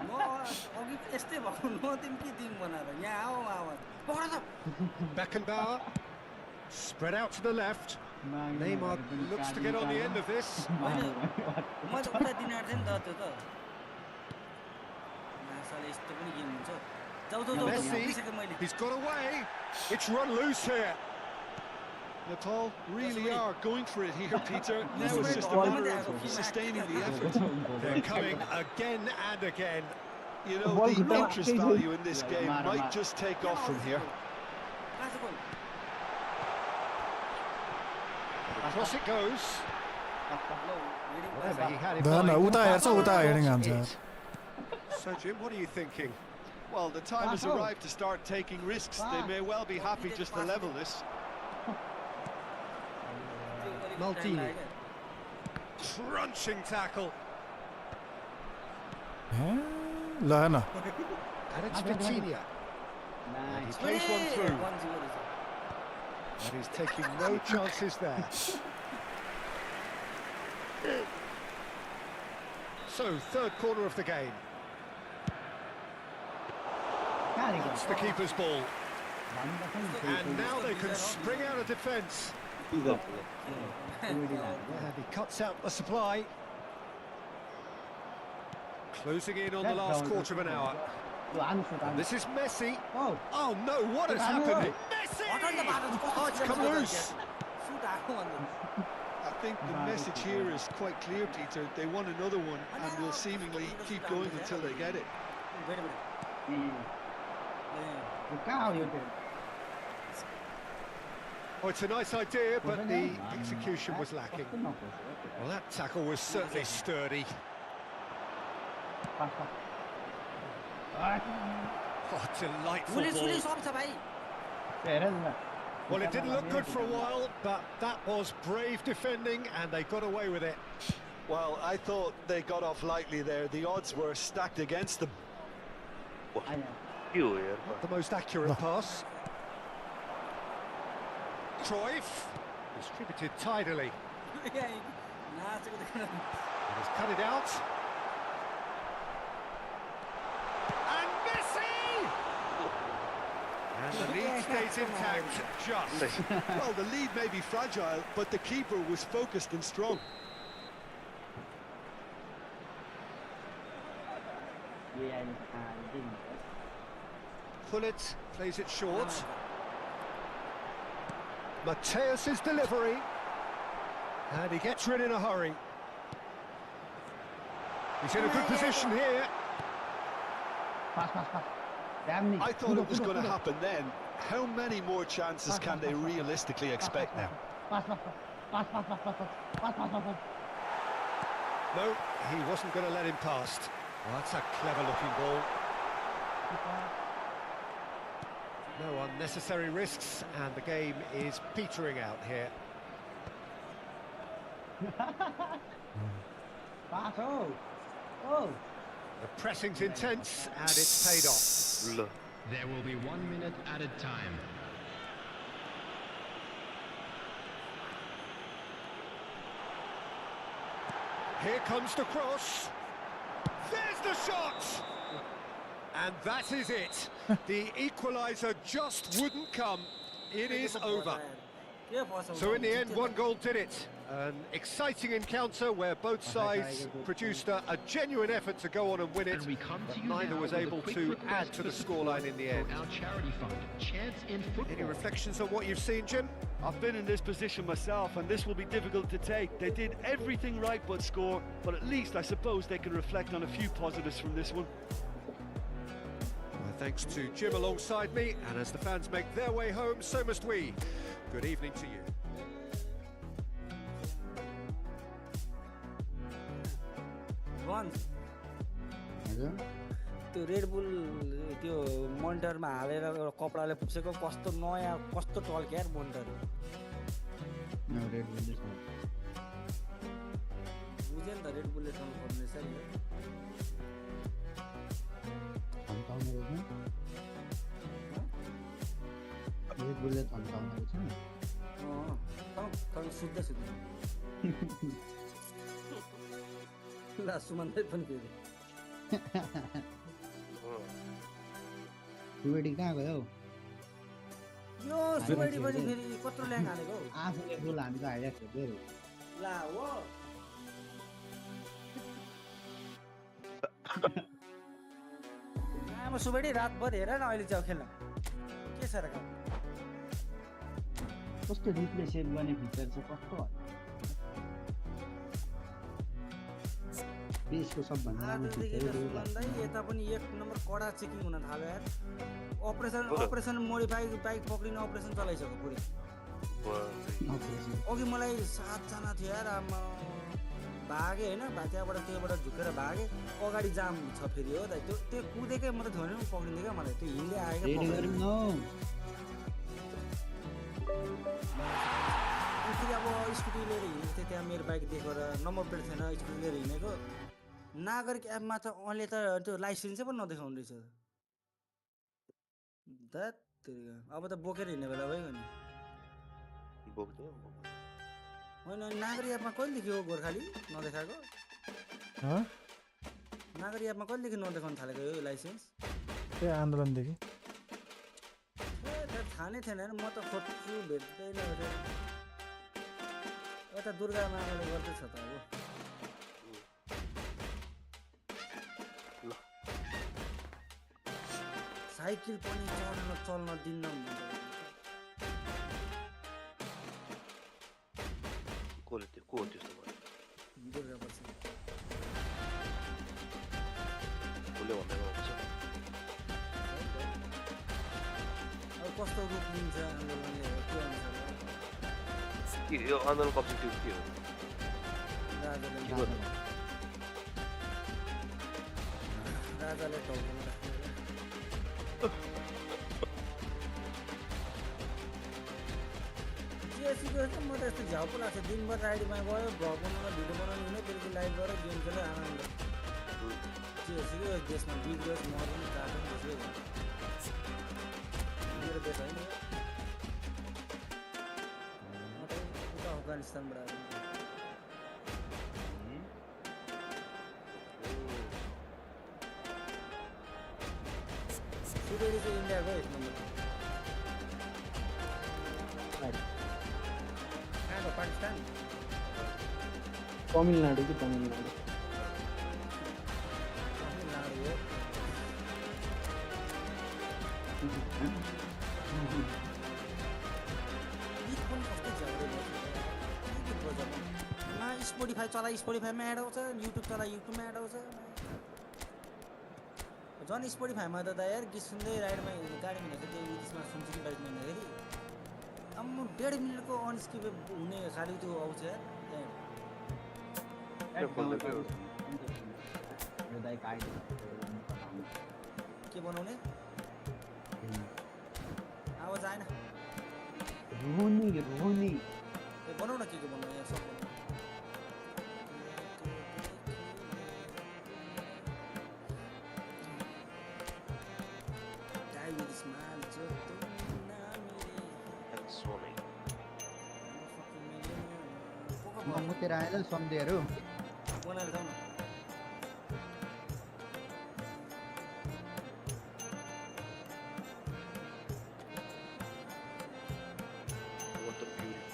म अघि यस्तै भएको नदिम कि दिम बनाएर यहाँ आऊ आवाज पक्ड त Beckenbauer. Spread out to the left. Neymar looks to get on the end of this. होइन म त उता दिन आँट्थेँ नि त त्यो त मासाले यस्तो पनि गेम हुन्छ जाऊ जाऊ जाऊ Messi, पुगिसकेँ मैले he's got away. It's run loose here. Nepal really are going for it here, Peter. Now it's just a matter of sustaining the effort. They're coming again and again. You know, the interest value in this game might just take off from here. कहाँ छ गोल Across it goes. Whatever he had in the न mind. उता हेर्छ उता heading हान्छ So, Jim, what are you thinking? Well, the time has arrived to start taking risks. They may well be happy just to level this. Maldini. Crunching tackle. ल हेर्न And it's Vitinha. And he plays one through. And he's taking no chances there. So, third corner of the game. It's the keeper's ball. And now they can spring out of defence. And he cuts out the supply. Closing in on the last quarter of an hour. And this is Messi. Oh no, what has happened? Messi! Oh, it's come loose. I think the message here is quite clear, Peter. They want another one and will seemingly keep going until they get it. Oh, it's a nice idea, but the execution was lacking. Well, that tackle was certainly sturdy. Oh, delightful ball. Well, it didn't look good for a while, but that was brave defending, and they got away with it. Well, I thought they got off lightly there. The odds were stacked against them. के हो यार Not the most accurate pass. Cruyff distributed tidily. नाचेको He's cut it out. And Messi! And the lead stays intact, just. Well, the lead may be fragile, but the keeper was focused and strong. Gullit plays it short. Mateus's delivery. And he gets rid in a hurry. He's in a good position here. I thought it was going to happen then. How many more chances can they realistically expect now? No, he wasn't going to let him past. Well, that's a clever-looking ball. No unnecessary risks, and the game is petering out here. The pressing's intense, and it's paid off. ल There will be 1 minute added time. Here comes the cross. There's the shot! And that is it. The equaliser just wouldn't come. It is over. So in the end, one goal did it. An exciting encounter where both sides produced a genuine effort to go on and win it, And we come to but you neither now was with a able quick to request add to the for support scoreline in the end. for our charity fund, Chance in Football. Any reflections on what you've seen, Jim? I've been in this position myself, and this will be difficult to take. They did everything right but score, but at least I suppose they can reflect on a few positives from this one. Thanks to Jim alongside me, and as the fans make their way home, so must we. Good evening to you. त्यो red bull त्यो मोनिटरमा हालेर एउटा कपडाले पुसेको कस्तो नयाँ कस्तो टल्क्यो यार monitor red bull बुझ्यो नि त रेड बुलले चल्नु पर्ने रहेछ नि रेड बुलले थन्काउने रहेछ नि सुत्दै सुत्दै ल सुमन्दै पनि फेरि सुवेडी कहाँ गयो यो सुवेडी पनि फेरि कत्रो ल्याङ हालेको आफूले फुल हामी त हाइलाइट हेर्दै ला हो आमा सुवेडी रातभर हेर न अहिले जाऊ खेल्न के छ र काम कस्तो रिप्ले सेभ गर्ने फिचर छ कस्तो देशको सबभन्दा यता पनि एक नम्बर कडा चेकिङ हुन थाल्यो यार अपरेसन मोडिफाई बाइक पक्रिने अपरेसन चलाइसक्यो पुरै अघि मलाई 7 जना थियो यार आमा भागे होइन त्यहाँबाट त्योबाट झुकेर भागे अगाडि जाम छ फेरि हो दाइ त्यो कुदेकै म त थियो भने पक्रिँदै क्या मलाई त्यो हिँड्दै आएको फेरि अब स्कुटी लिएर हिँडेको थिएँ त्यहाँ मेरो बाइक देखेर नम्बर प्लेट थिएन स्कुटी लिएर हिँडेको नागरिक एपमा त अहिले त त्यो लाइसेन्सै पनि नदेखाउने रहेछ दैट अब त बोकेर हिँड्ने बेला भयो नि होइन नागरिक एपमा कहिलेदेखि हो गोर्खाली नदेखाएको नागरिक एपमा कहिलेदेखि नदेखाउनु थालेको यो लाइसेन्स त्यही आन्दोलनदेखि थाहा नै थिएन म त खोज्छु भेट्दैन यता दुर्गा मामाले गर्दैछ त अब साइकल पनि चल्न दिन्न दुर्गा पछि अब कस्तो रूप लिन्छ आन्दोलनले के अनुसार यो आन्दोलनको अब्जेक्टिभ के हो राजाले टाउकोमा जेसीको चाहिँ म त यस्तो झ्याउ पो लाग्छ दिनभर राइडमा गयो भ्लग बनाउन भिडियो बनाउनु हुने बेलुकी लाइभ गरेर गेम खेलेर आनन्द जेसीको देशमा बिग्रियोस् मर पनि काट्यो त्यसै मेरो देश होइन म त उता अफगानिस्तानबाट आएको सुवेडी चाहिँ इन्डियाको एक नम्बर कहाँको पाकिस्तान तमिलनाडु कि तमिलनाडु हो गीत पनि कस्तो झ्याउरे गीत बजाउनु स्पोटिफाई चला स्पोटिफाईमा एड आउँछ युट्युब चला युट्युबमा एड आउँछ झन् स्पोटिफाईमा त यार गीत सुन्दै राइडमा गाडीमा हिँड्दा त्यो त्यसमा सुन्छु कि बाइकमा हिँड्दाखेरि अब म 1.5 मिनटको अनस्किप हुने खालि त्यो आउँछ यार के बनाउने आवाज आएन बनाउ न के बनाउने यार सब मुतेर आएन सम्झेहरू बनाएर जाउँ न वाटर प्युरिफायर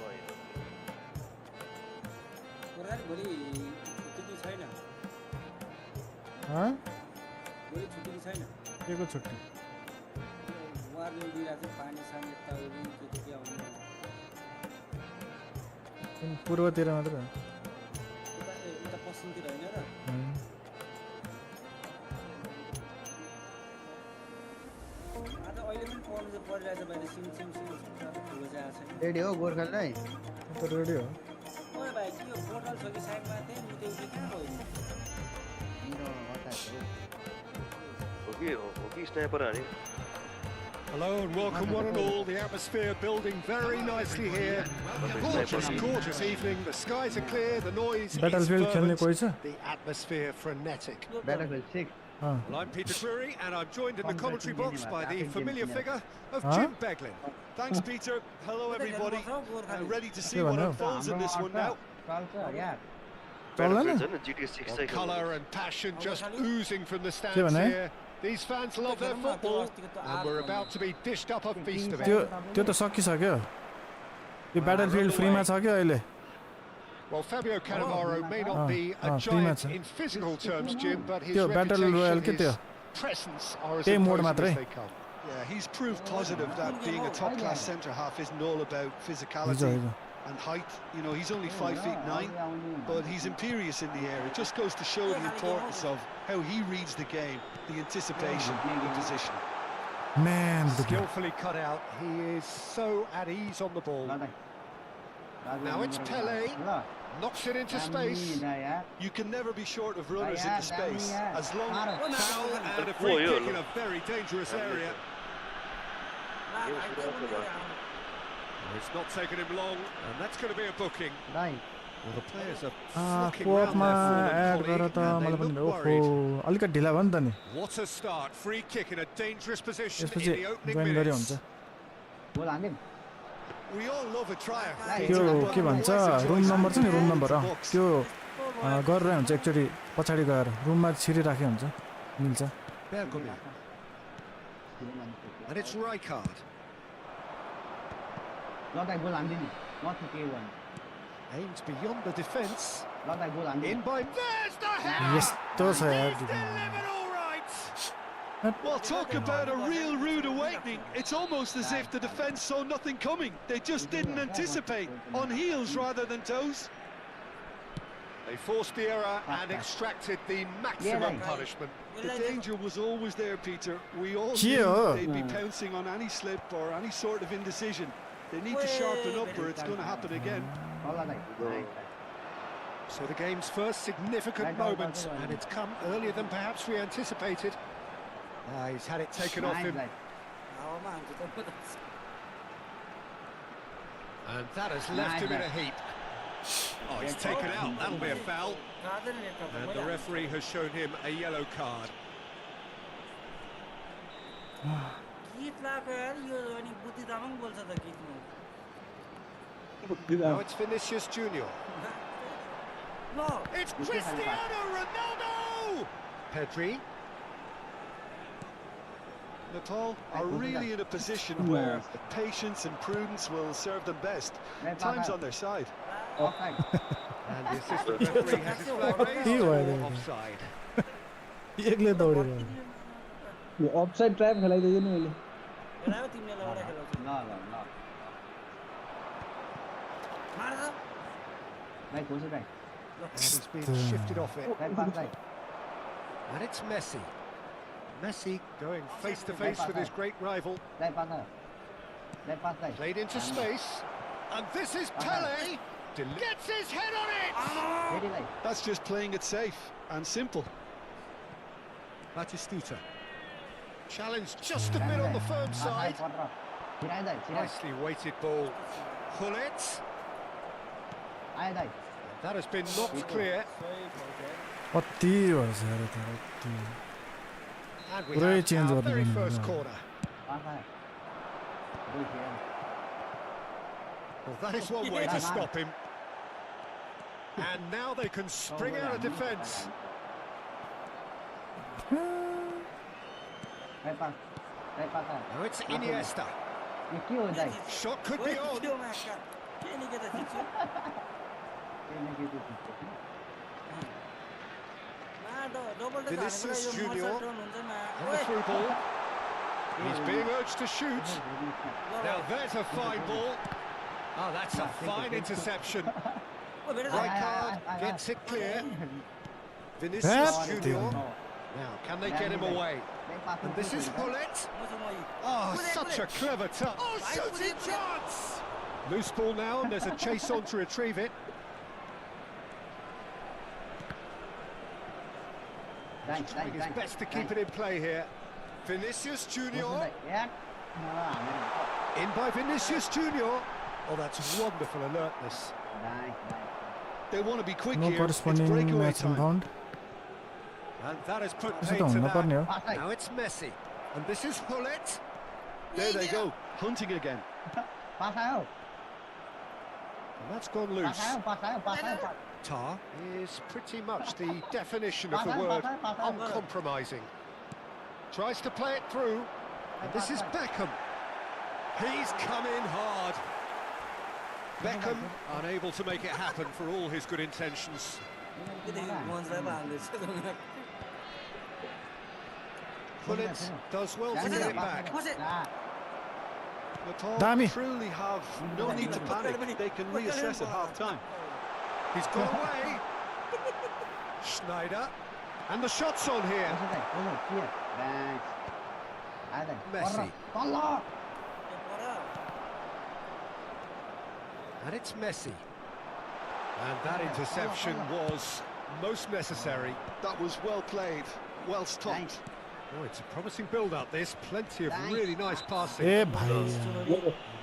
भोलि छुट्टी छैन हाँ भोलि छुट्टी छैन के को छुट्टी वारले दिइरहेको छ पानी सानी यताउरि के आउने पूर्वतिर मात्र उता पश्चिमतिर होइन र आज अहिले पनि पढ्नु चाहिँ परिरहेछ बाहिर सिम ठुलो चाहिँ आएको छैन रेडी हो गोर्खालाई तो रेडी हो ओए भाइ के यो पोर्टल छ कि साइडमा त्यही मुते उठे कहाँ गयो हो कि स्नाइपर हाने Hello and welcome one and all. The atmosphere building very nicely here. Gorgeous, gorgeous evening. The skies are clear. The noise Battlefield खेल्ने is कोही छ fervent. The atmosphere frenetic. Battlefield 6 Well, I'm Peter Drury and I'm joined in the commentary box by the familiar figure of Jim Beglin. Thanks, Peter. Hello, everybody. Ready to see what unfolds in this one now. Battlefield GTA 6 Well, colour and passion just oozing from the stands here. These fans love their football and we're about to be dished up a feast of it. त्यो त सकिसक्यो यो ब्याटलफिल्ड फ्रीमा छ के अहिले Well, Fabio Cannavaro may not be a giant in physical terms, Jim, but his त्यो battle royal के त्यो reputation, his presence are as त्यही मोड imposing मात्रै as they come. Yeah, he's proved positive that being a top-class centre-half isn't all about physicality and height. You know, he's only 5'9", but he's imperious in the air. It just goes to show the importance of how he reads the game, the anticipation, the position. Man, Skillfully cut out. He is so at ease on the ball. Now it's Pele. Knocks it into space. You can never be short of runners into space as long as... Foul and a free kick in a very dangerous area. It's not taken him long, and that's going to be a booking. Well, the players are flocking round कोपमा their एड गर former त colleague, मलाई and they पनि look ओहो worried. अलिकति ढिला भयो नि त नि What a start! Free kick in a dangerous position in यसपछि the opening जोइन गरे minutes. हुन्छ We all love a trier. त्यो के भन्छ रुम नम्बर छ नि रुम नम्बर त्यो गरेर हुन्छ एकचोटि पछाडि गएर रुममा छिरिराखे हुन्छ मिल्छ Bergami. And it's Rijkaard. Aims beyond the defence. In by... There's the head! यस्तो छ यार He's delivered all right! Well, talk about a real rude awakening. It's almost as if the defence saw nothing coming. They just didn't anticipate. On heels rather than toes. They forced the error and extracted the maximum punishment. The danger was always there, Peter. We all Yeah. knew they'd be pouncing on any slip or any sort of indecision. They need to sharpen up or it's going to happen again. So the game's first significant moment, and it's come earlier than perhaps we anticipated. He's had it taken off him. And that has left him in a heap. Oh, he's taken out. That'll be a foul. And the referee has shown him a yellow card. Now it's Vinicius Junior. It's Cristiano Ronaldo! Pedri. Nepal are really in a position where patience and prudence will serve them best. Time's on their side. And the assistant referee has his flag raised for offside. एकले दौडेर यो offside trap खेलाइदियो नि मैले And he's been shifted off it. And it's Messi. Messi going face to face with his great rival. Played into space. And this is Pele. Gets his head on it! That's just playing it safe and simple. Batistuta. Challenged just a bit on the firm side. Nicely weighted ball. Hullet. That has been knocked clear. कति भएछ यार त कति And we पुरै have change our very गर्नु first पर्ने corner. Well, that is one way to stop him. And now they can spring out of defence. Now it's Iniesta. Shot could be on. Vinicius Junior. And the through ball. He's being urged to shoot. Now there's a fine ball. Oh, that's a fine interception. Right card gets it clear. Vinicius Junior. Now, can they get him away? And this is Hullet. Oh, such a clever touch. Oh, shooting chance! Loose ball now, and there's a chase on to retrieve it. Trying his best to keep it in play here. Vinicius Junior. In by Vinicius Junior. Oh, that's wonderful alertness. They want to be quick No here. It's corresponding breakaway match time. inbound. And that has put Is it paid to on? that. No, Now it's Messi. And this is Hullet. There they go, hunting again. And that's gone loose. Tar is pretty much the definition of the word uncompromising. Tries to play it through. And this is Beckham. He's come in hard. Beckham unable to make it happen for all his good intentions. Hullet does well to get it back. Dami. Truly have no need to panic. They can reassess at half-time. He's gone away. Schneider. And the shot's on here. Messi. And it's Messi. And that interception was most necessary. That was well played, well stopped. Oh, it's a promising build-up, this. Plenty of really nice passing. Eh, And bhai.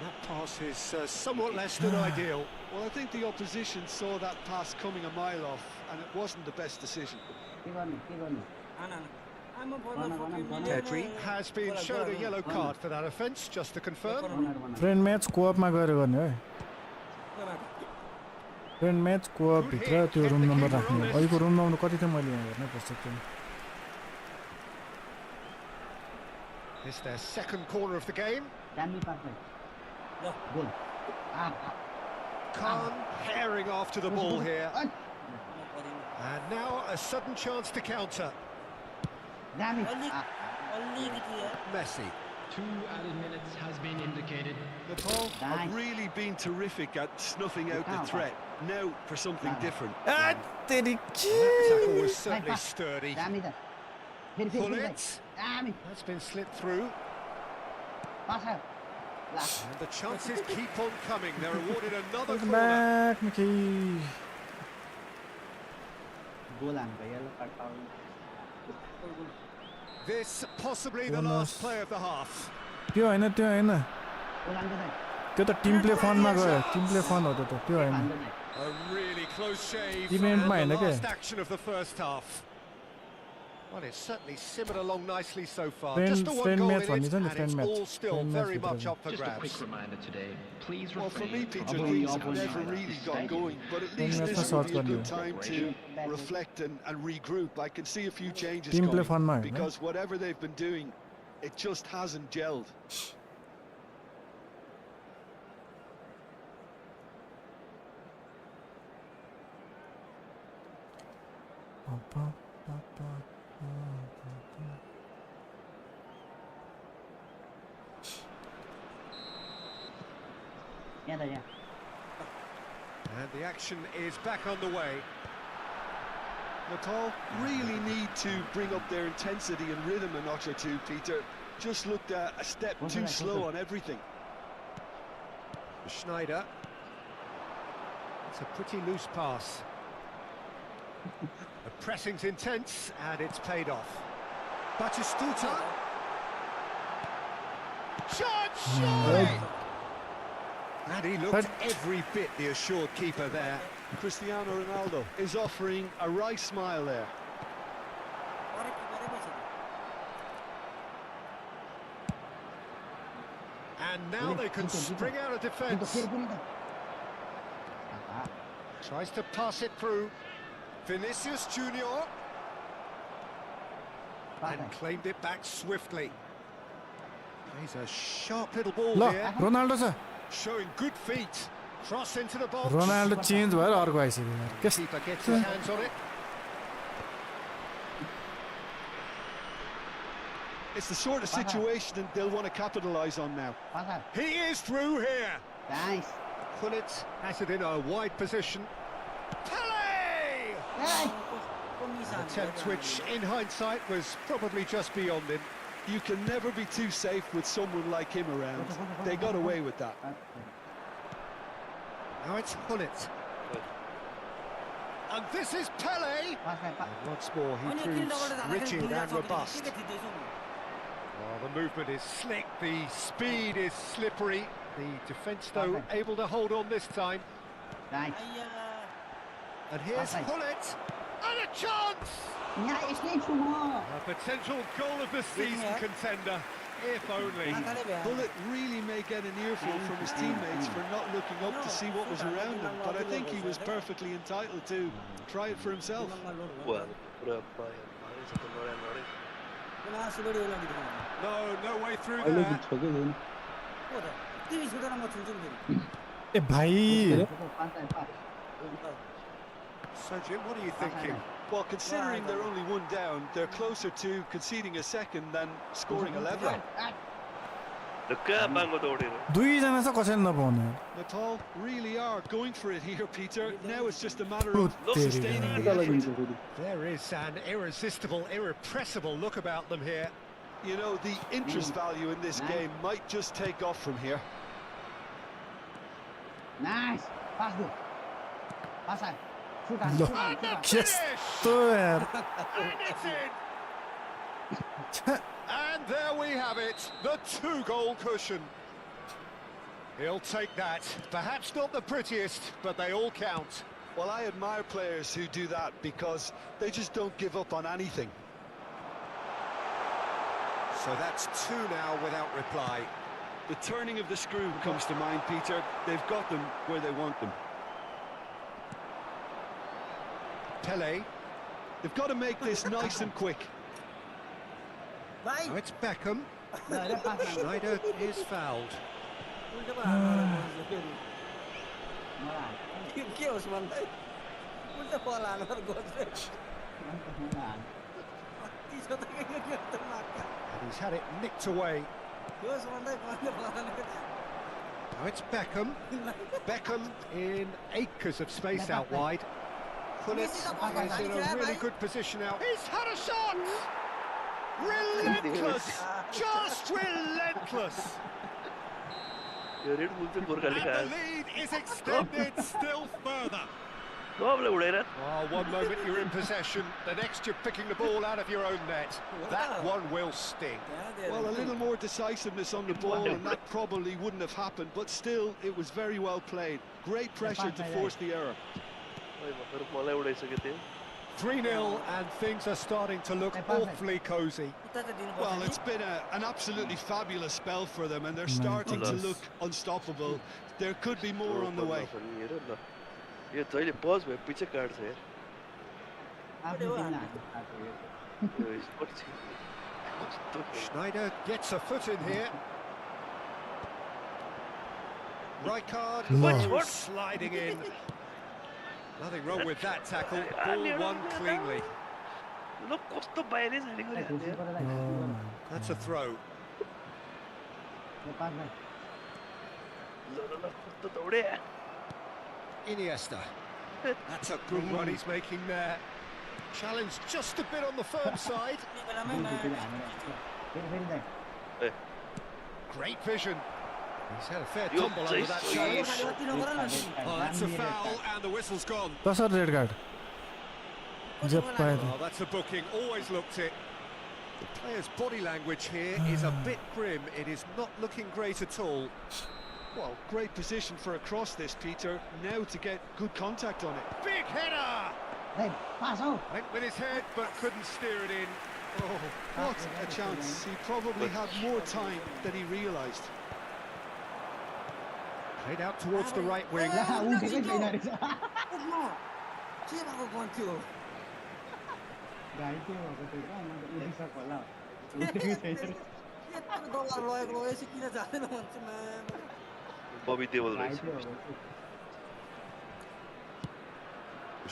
that pass is somewhat less than ideal. Well, I think the opposition saw that pass coming a mile off, and it wasn't the best decision. Pedri has been shown a yellow card for that offence, just to confirm. Friend match कोअपमा गएर गर्ने है friend match कोअप भित्र त्यो room number राख्ने अहिलेको room number कति थियो मैले यहाँ हेर्नै पर्छ त्यो It's their second corner of the game. Khan herring after the ball here. And now a sudden chance to counter. Messi. 2 added minutes has been indicated. Nepal have really been terrific at snuffing out the threat. Now for something different. That tackle was certainly sturdy. Hullet. That's been slipped through. And the chances keep on coming. They're awarded another Welcome corner. back, Mickey. This possibly the Bonus. last play of the half. त्यो हैन त्यो त Tim play फनमा गयो Tim play fun हो त्यो हैन A really close shave Event and ma the हैन के last action of the first half. Well, it's certainly simmered along nicely so far. Friend- Just a one friend goal match in भन्ने it, छ नि, and friend it's match. all still Friend match very भित्र much पनि. up for Just a quick grabs. reminder today, please Well, for me, refrain Peter, from things bullying have never really got going, but at least Then this let's will not be a start good going. time to reflect and regroup. I can see a few changes Team play coming, fun ma हैन because whatever they've been doing, it just hasn't gelled. And the action is back on the way. Nepal really need to bring up their intensity and rhythm a notch or two, Peter. Just looked a step too slow on everything. Schneider. It's a pretty loose pass. The pressing's intense, and it's paid off. Batistuta. Shot! Surely! And he looked every bit the assured keeper there. Cristiano Ronaldo is offering a wry smile there. And now they can spring out of defence. Tries to pass it through. Vinicius Junior. And claimed it back swiftly. He's a sharp little ball ल here. Ronaldo छ Showing good feet. Cross into the box. Ronaldo change भएर अर्को आइसक्यो यार Keeper gets his hands on it. It's the sort of situation they'll want to capitalise on now. He is through here. Nice. Pullet has it in a wide position. Pele! An attempt which, in hindsight, was probably just beyond him. You can never be too safe with someone like him around. They got away with that. Now it's Pullet. And this is Pele. And once more, he proves rigid and robust. Oh, the movement is slick, the speed is slippery. The defence, though, able to hold on this time. Nice. And here's Pullet. And a chance! A potential goal of the season contender, if only. Bullet really may get an earful from his teammates for not looking up to see what was around him, but I think he was perfectly entitled to try it for himself. No way through there. ए भाइ So, Jim, what are you thinking? Well, considering they're only one down, they're closer to conceding a second than scoring 11. दुईजना छ कसैले नपाउने Nepal really are going for it here, Peter. Now it's just a matter of तेरी sustaining the effort. There is an irresistible, irrepressible look about them here. You know, the interest value in this game might just take off from here. Nice. Pass good. Pass on. Shoot on. ल Shoot on. यस्तो यार And it's in. And there we have it, the 2-goal cushion. He'll take that. Perhaps not the prettiest, but they all count. Well, I admire players who do that because they just don't give up on anything. So that's 2 now without reply. The turning of the screw comes to mind, Peter. They've got them where they want them. Pele. They've got to make this nice and quick. Now it's Beckham. Schneider is fouled. And he's had it nicked away. Now it's Beckham. Beckham in acres of space out wide. Pullet is in a really good position now. He's had a shot! Relentless! Just relentless! And the lead is extended still further. Oh, one moment you're in possession, the next you're picking the ball out of your own net. That one will sting. Well, a little more decisiveness on the ball and that probably wouldn't have happened, but still, it was very well played. Great pressure to force the error. 3-0 and things are starting to look awfully cosy. Well, it's been an absolutely fabulous spell for them and they're starting to look unstoppable. There could be more on the way. Schneider gets a foot in here. Rijkaard sliding in. Nothing wrong with that tackle. Ball won cleanly. That's a throw. Iniesta. That's a good run he's making there. Challenge just a bit on the firm side. Great vision. He's had a fair tumble under that challenge. Oh, that's a foul and the whistle's gone. कसरी red card जब पाए Oh, that's a booking. Always looked it. The player's body language here is a bit grim. It is not looking great at all. Well, great position for a cross this, Peter. Now to get good contact on it. Big header! Went with his head but couldn't steer it in. Oh, what a chance. He probably had more time than he realised. Played out towards the right wing.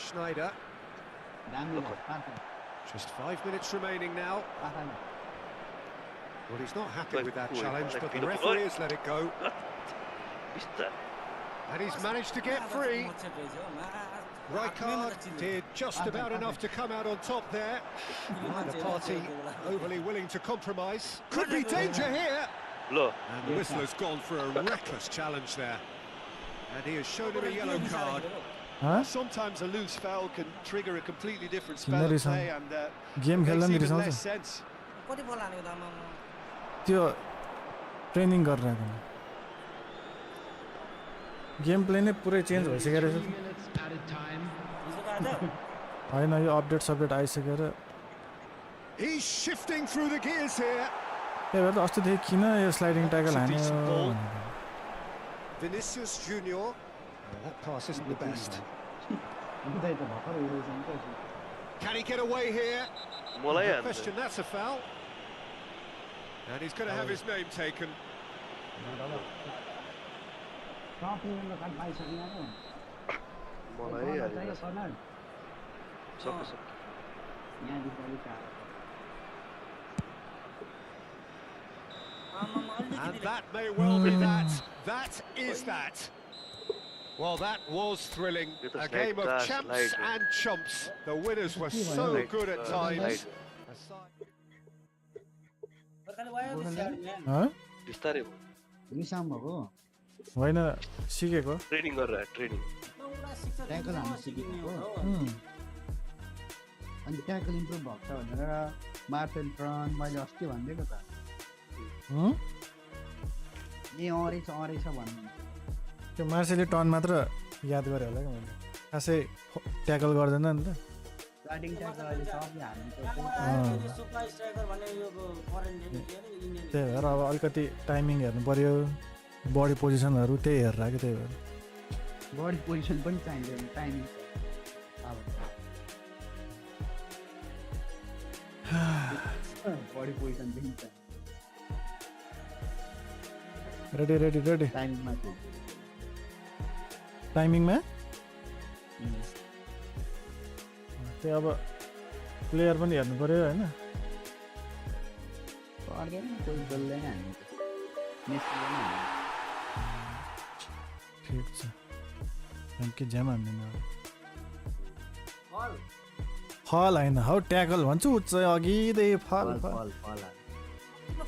Schneider. Just 5 minutes remaining now. Well, he's not happy with that challenge, but the referee has let it go. And he's managed to get free. Rijkaard did just about enough to come out on top there. Neither party overly willing to compromise. Could be danger here. And the whistler's gone for a reckless challenge there. And he has shown him a yellow card. Sometimes a loose foul can trigger a completely different spell of play, and game makes even less sense. त्यो training गरिरहेको game play नै पुरै change भइसकेको रहेछ होइन यो update आइसकेर He's shifting through the gears here. त्यही भएर त अस्तिदेखि किन यो स्लाइडिङ ट्याकल हान्यो Vinicius Junior. That pass isn't the best. Can he get away here? No question, that's a foul. And he's going to have his name taken. And that may well be that. That is that. Well, that was thrilling. A game of champs and chumps. The winners were so good at times. होइन सिकेको training गरेर training tackle हान्न सिकेको अनि tackle improve भएको छ भनेर Marton turn मैले अस्ति भनिदिएको त अरेछ भन्नु त्यो मार्सेलले टर्न मात्र याद गरे होला क्या मैले खासै ट्याकल गर्दैन नि त त्यही भएर अब अलिकति टाइमिङ हेर्नु पर्यो बडी पोजिसनहरू त्यही हेरेर क्या त्यही भएर बडी पोजिसन पनि चाहिँदैन टाइमिङ बडी पोजिसन पनि चाहिन्छ रेडी टाइमिङमा त्यही अब प्लेयर पनि हेर्नु पर्यो होइन पर्दैन कोही बोल्दैन हामी ठिक छ के ज्याम हान्दैन फल होइन हौ ट्याकल भन्छु उच्च अघिदेखि फल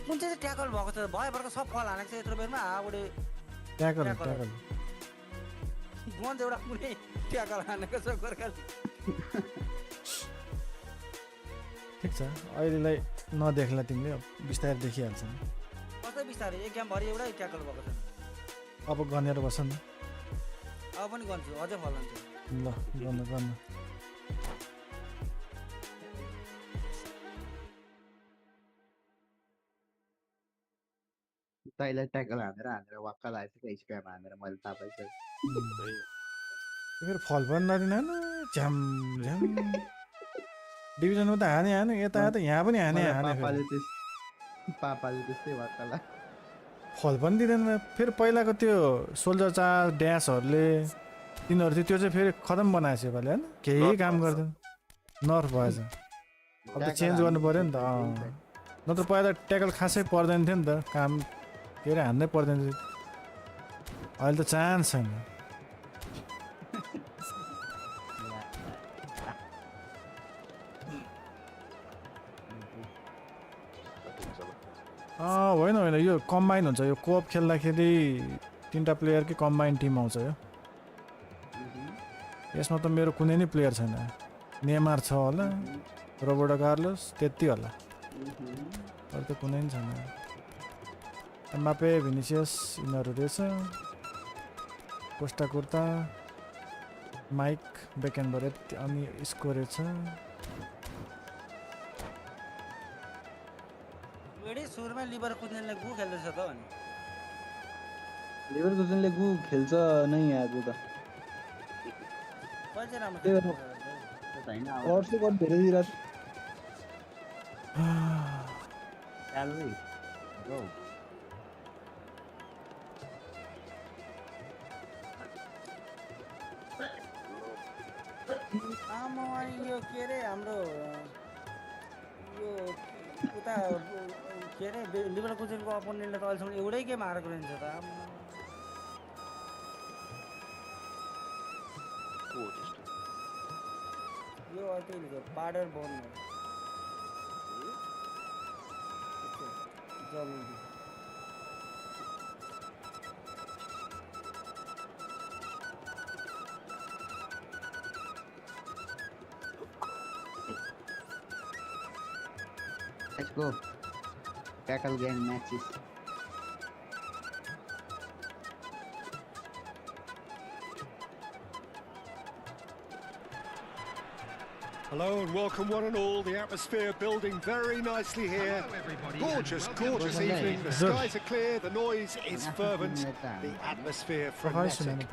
कुन चाहिँ ट्याकल भएको छ भएभरको सब फल हानेको छ यत्रो बेरमा हाउडे ट्याकल गन्ज एउटा कुनै ट्याकल हानेको छ गोर्खाली ठिक छ अहिलेलाई नदेख्ला तिमीले बिस्तारै देखिहाल्छ नि कतै बिस्तारै एक गेमभरि एउटै ट्याकल भएको छ अब गनेर बस न अब पनि गर्छु अझै फल हान्छ ल गर्नु तैँलाई ट्याकल हानेर वाक्क लागेको छ स्क्याम हानेर मैले थाहा पाइसकेँ फेरि फल पनि नदिन झ्याम डिभिजनमा त हाने यता यहाँ पनि हाने पापाले त्यस्तै वाक्क लाग्यो फल पनि दिँदैन फेरि पहिलाको त्यो सोल्जर चार्ज ड्यासहरूले तिनीहरू थियो त्यो चाहिँ फेरि खतम बनाएछ योपालि होइन केही काम गर्दैन नर्फ भएछ अब त चेन्ज गर्नु पऱ्यो नि त नत्र पहिला ट्याकल खासै पर्दैन थियो नि त काम के अरे हान्नै पर्दैन थियो अहिले त चान्स छैन होइन यो कम्बाइन हुन्छ यो कोअप खेल्दाखेरि 3टा प्लेयरकै कम्बाइन टिम आउँछ यो यसमा त मेरो कुनै नै प्लेयर छैन नेमार छ होला रोबर्टो कार्लोस त्यति होला अरू त कुनै पनि छैन एम्बापे भिनिसियस यिनीहरू रहेछ कोस्टा कुर्ता माइक बेकेनबरेट अनि इसको रहेछ सुरुमा लिभर कुजनले गु खेल्दैछ त अनि लिभर कुजनले गु खेल्छ नै आज त कहिले राम्रो हैन अर्सो गन धेरै दिरा चालु गो आमा यो के अरे हाम्रो यो उता के अरे लिभरकुजनको अपोनेन्टले त अहिलेसम्म एउटै गेम हारेको रहन्छ त आम्मा। को हो त्यस्तो? यो अर्कै पाडर बन जमिन Let's go. Tackle game matches. Hello and welcome one and all. The atmosphere building very nicely here. Gorgeous, gorgeous evening. The skies are clear, the noise is fervent. The atmosphere frenetic.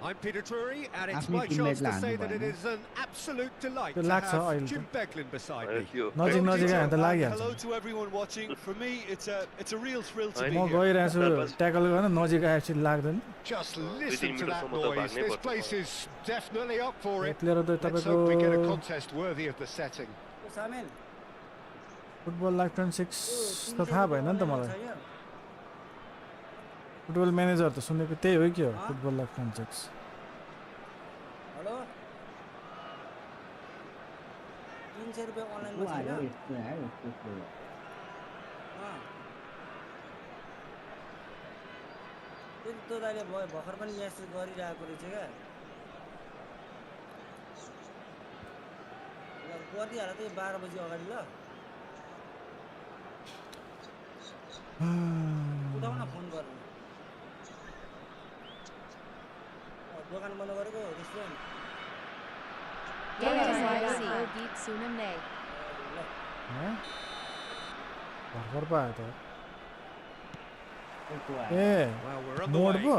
I'm Peter Drury, and it's my chance to say that it is an absolute delight to have Jim Beglin beside me. Hello to everyone watching. For me, it's a real thrill to be here. Just listen to that noise. This place is definitely up for it. Let's hope we get a contest worthy of the setting. Football live 26 त थाहा भएन नि त मलाई। Football manager त सुनेको त्यही हो कि हो फुटबल लाइभ 26। हेलो 300 रुपैयाँ अनलाइनमा छैन? त्यो दाइले भर्खर पनि मेसेज गरिरहेको रहेछ क्या। गरिदिइहाल त 12 बजी अगाडि ल। उठाउन फोन गर्नु। दोकान बन्द गरेको रेस्टुरेन्ट। भर्खर पायो त। ए मोड पो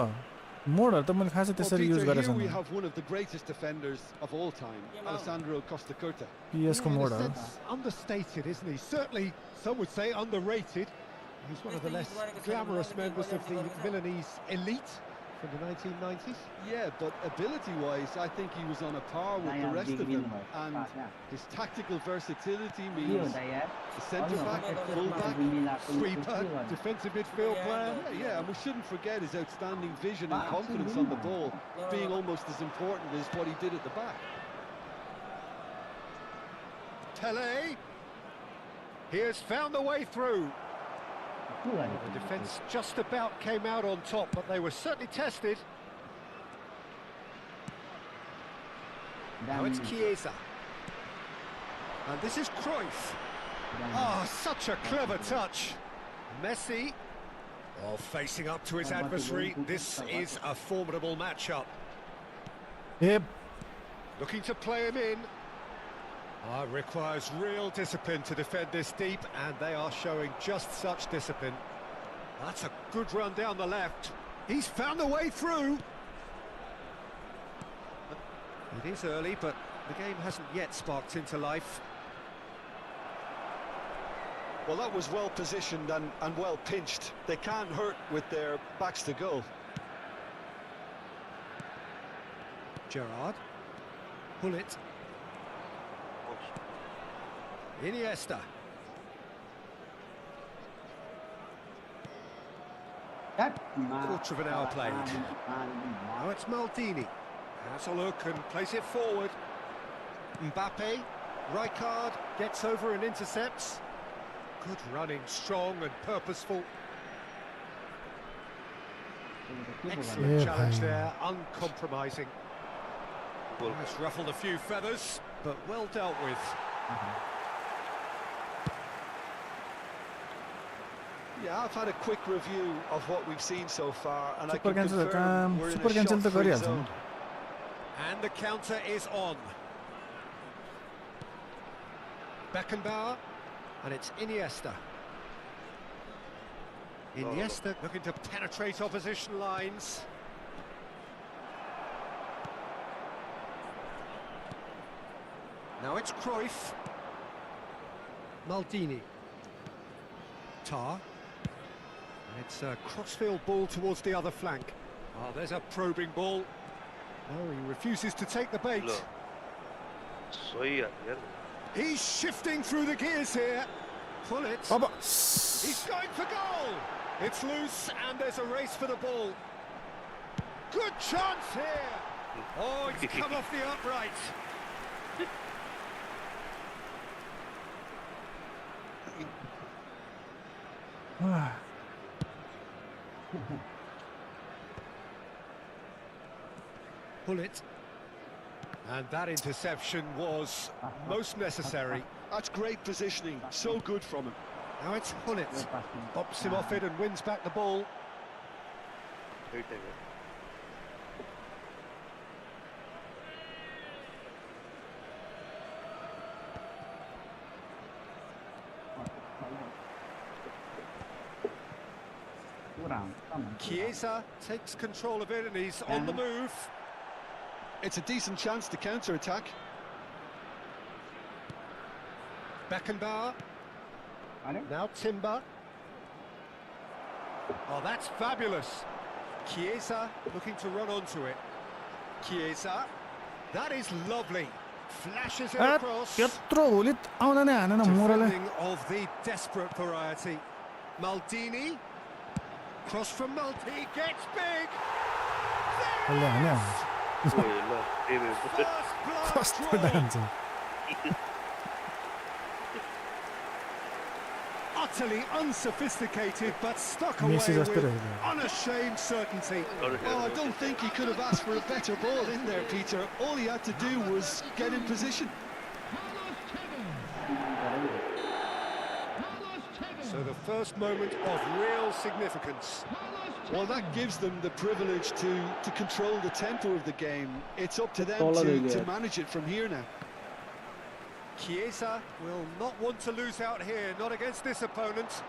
मोडहरु त मैले खासै त्यसरी युज गरेको छैन। We have one of the greatest defenders of all time, Alessandro Costa Curta. PS को मोड हो। Understated, isn't he? Certainly, some would say underrated. He's one of the less glamorous members of the Milanese elite from the 1990s. Yeah, but ability-wise, I think he was on a par with the rest of them. And his tactical versatility means the centre-back, full-back, Sweeper, defensive midfield player. Yeah, and we shouldn't forget his outstanding vision and confidence on the ball, being almost as important as what he did at the back. Pele. He has found a way through. The defence just about came out on top, but they were certainly tested. Now it's Chiesa. And this is Cruyff. Oh, such a clever touch. Messi. Oh, facing up to his adversary. This is a formidable matchup. Yep. Looking to play him in. Oh, it requires real discipline to defend this deep, and they are showing just such discipline. That's a good run down the left. He's found a way through. It is early, but the game hasn't yet sparked into life. Well, that was well positioned and well pinched. They can't hurt with their backs to goal. Gerrard. Pull it. Iniesta. Quarter of an hour played. Now it's Maldini. Has a look and plays it forward. Mbappe. Rijkaard gets over and intercepts. Good running, strong and purposeful. Excellent challenge there, uncompromising. Has ruffled a few feathers, but well dealt with. Yeah, I've had a quick review of what we've seen so far, and I Super can confirm we're in a shot-free zone. And the counter is on. Beckenbauer, and it's Iniesta. Iniesta looking to penetrate opposition lines. Now it's Cruyff. Maldini. Tar. And it's a crossfield ball towards the other flank. Oh, there's a probing ball. No, he refuses to take the bait. ल सही हाल्यो यार He's shifting through the gears here. Pull it. अब He's going for goal. It's loose and there's a race for the ball. Good chance here. Oh, it's come off the upright. Pull it. And that interception was most necessary. That's great positioning, so good from him. Now it's Hullet. Bops him off it and wins back the ball. Chiesa takes control of it and he's on the move. It's a decent chance to counter-attack. Beckenbauer. Now Timber. Oh, that's fabulous. Chiesa looking to run onto it. Chiesa. That is lovely. Flashes it across. Defending of the desperate variety. Maldini. Cross from Malti. Gets big. There it is. First draw. Utterly unsophisticated, but stuck away with unashamed certainty. Oh, I don't think he could have asked for a better ball in there, Peter. All he had to do was get in position. So the first moment of real significance. Well, that gives them the privilege to control the tempo of the game. It's up to them to manage it from here now. Chiesa will not want to lose out here, not against this opponent.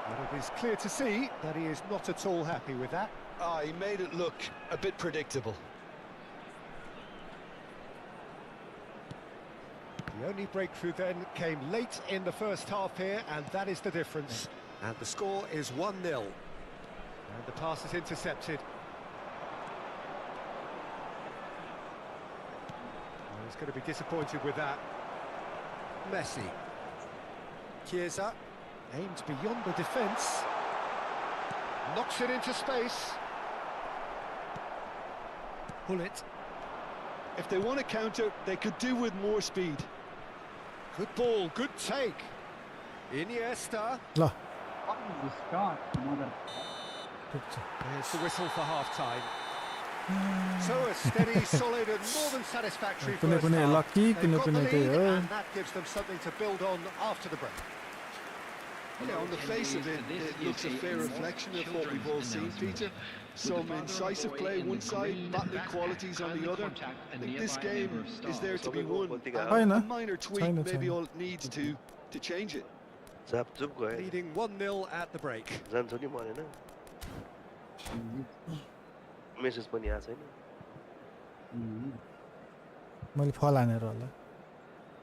But it is clear to see that he is not at all happy with that. He made it look a bit predictable. The only breakthrough then came late in the first half here, and that is the difference. And the score is 1-0. And the pass is intercepted. He's going to be disappointed with that. Messi. Chiesa aimed beyond the defence. Knocks it into space. Pull it. If they want to counter, they could do with more speed. Good ball, good take. Iniesta. There's the whistle for half-time. So a steady, solid and more than satisfactory first half. They've got the lead, and that gives them something to build on after the break. Yeah, on the face of it, it looks a fair reflection of what we've all seen, Peter. Some incisive play one side, battling qualities on the other. I think this game is there to be won. A minor tweak maybe all it needs to change it. Leading 1-0 at the break. Message पनि आएको छैन मैले फल हानेर होला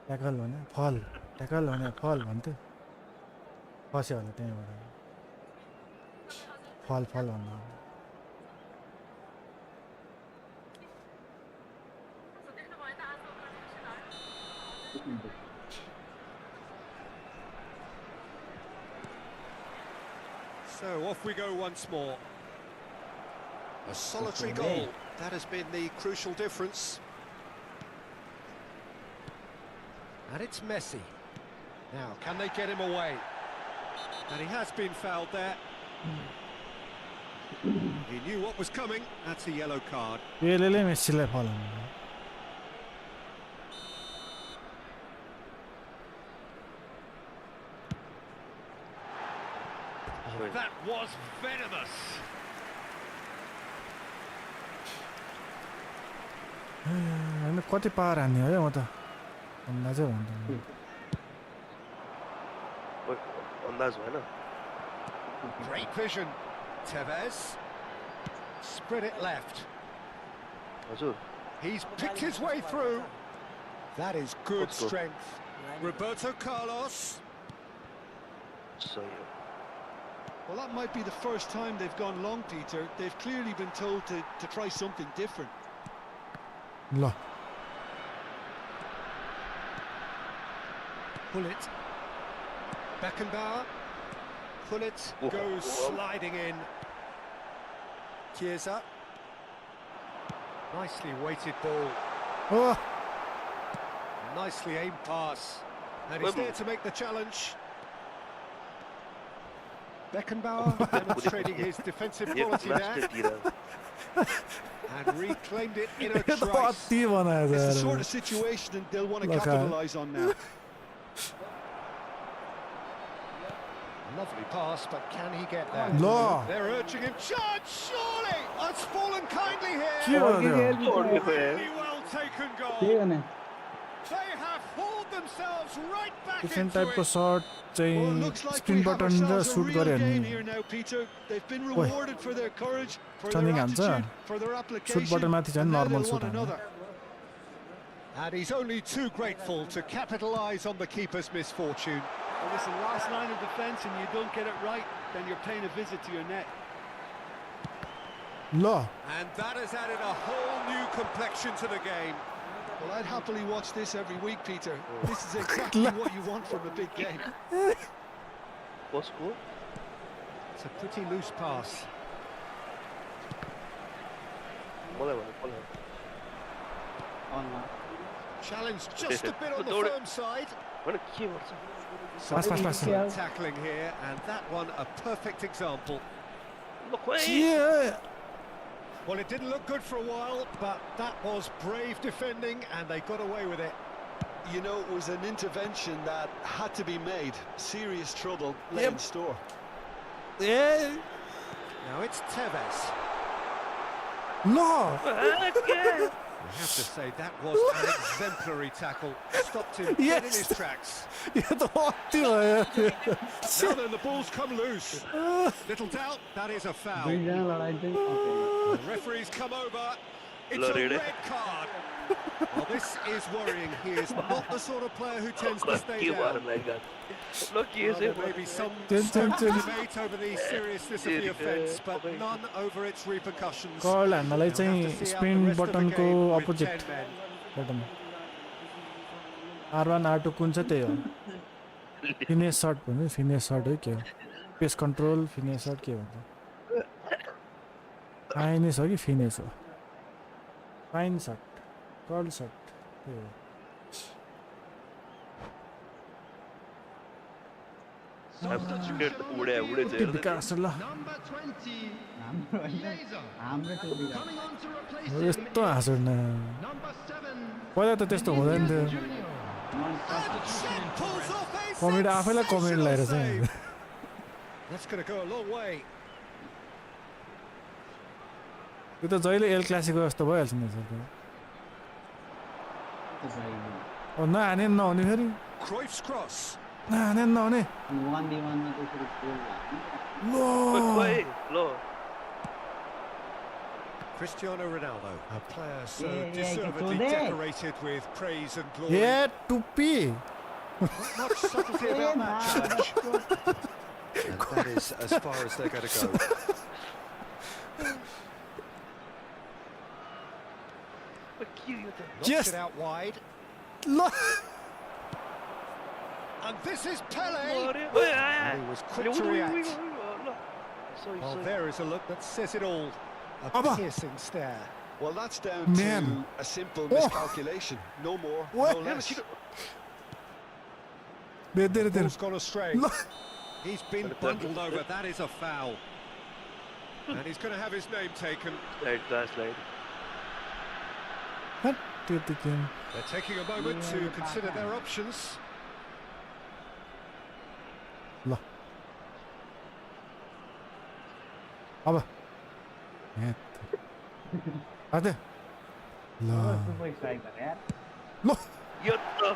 tackle भने फल tackle भने फल भन्थे फस्यो होला त्यहीँबाट फल फल भन्नु So off we go once more. A solitary goal. That has been the crucial difference. And it's Messi. Now, can they get him away? And he has been fouled there. He knew what was coming. That's a yellow card. Pele Messi-लाई फल हान्नु That was venomous. हैन कति पार हान्ने हो म त अन्दाजै भन्दैन अन्दाज भएन Great vision. Tevez. Spread it left. हजुर He's picked his way through. That is good strength. Roberto Carlos. सही हो Well, that might be the first time they've gone long, Peter. They've clearly been told to try something different. ल Pullet. Beckenbauer. Pullet goes sliding in. Chiesa. Nicely weighted ball. Oh, Nicely aimed pass. And he's there to make the challenge. Beckenbauer demonstrating his defensive quality there. And reclaimed it in a यो त trice. अति बनाएछ It's the यार sort of situation that they'll want to Look, capitalise on now. Lovely pass, but can he get there? ल They're urging him. Chance, surely! It's fallen kindly के here. भयो Really well taken त्यही goal. भने They have hauled themselves right back different into टाइपको it. Shirt Well, it चाहिँ looks like spin we have button र ourselves a suit real गरे game नि here now, Peter. They've been Oi. rewarded for their courage, for their Turning हान्छ attitude, for their suit application, button माथि चाहिँ and now normal they'll suit want हान्छ another. And he's only too grateful to capitalise on the keeper's misfortune. Well, listen, last line of defence and you don't get it right, then you're paying a visit to your net. ल And that has added a whole new complexion to the game. Well, I'd happily watch this every week, Peter. This is exactly what you want from a big game. What's score? It's a pretty loose pass. मलाई भन्नु मलाई Challenge just a bit on the firm side. भने के गर्छ पास पास पास Excellent tackling here, and that one a perfect example. ल खोइ के Well, it didn't look good for a while, but that was brave defending, and they got away with it. You know, it was an intervention that had to be made. Serious trouble lay in store. A Now it's Tevez. ल I have to say that was an exemplary tackle. Stopped him dead in his tracks. यो त अति भयो Now then, the ball's come loose. Little doubt, that is a foul. दुईजना लडाइ चाहिँ The referee's come over. It's Bloody a hell. red card. Well, this is worrying. He is not the sort of player who tends to stay के भएर down. Like ल के Well, there चाहिँ may be some Ten. debate over the seriousness of the offence, but none over its repercussions. Curl हान्नलाई They'll have चाहिँ to see out spin the rest of the बटनको game with opposite 10 men. Button R1 R2 कुन चाहिँ त्यही हो finesse shot भन्नु finesse shot है के हो पेस कन्ट्रोल फिनेस सर्ट के भन्छ फाइनेस हो कि फिनेस हो फाइन सर्ट कर्ल सर्ट त्यही हो उडे उडे त्यो चाहिँ विकास ल Number 20, हाम्रो होइन Laser. हाम्रो चाहिँ बिगार Coming on to replace him, यस्तो हाँस उड्न number 7, पहिला त त्यस्तो हुँदैन थियो Junior. Pulls off a comedy आफैलाई कमेडी sensational लगाएर चाहिँ save. That's going to go a long way. यो त जहिले एल क्लासिको जस्तो भइहाल्छ नि सर नहाने नहुने फेरि Cruyff's cross. नहाने नहुने 1v1 मा त्यसरी गोल लाग्यो खोइ ल Cristiano Ronaldo, a player so Yeah, deservedly yeah, decorated with praise and glory. A टुप्पी Not much subtlety about that challenge. And that is as far as they're going to go. के यो त Knocks Yes. it out wide. ल And this is Pele. अरे ओए And he was quick to react. ल सरी Well, सरी there is a look that says it all. A Abba. piercing stare. Well, that's down Man. to a simple Oh. miscalculation. No more, What? no less. They they they Ball's gone astray. ल He's been bundled over. That is a foul. And he's going to have his name taken. Slide का slide हट त्यो त के They're taking a moment to consider their options. ल अब हेत आते ल सुपर स्ट्राइकर यार ल यो त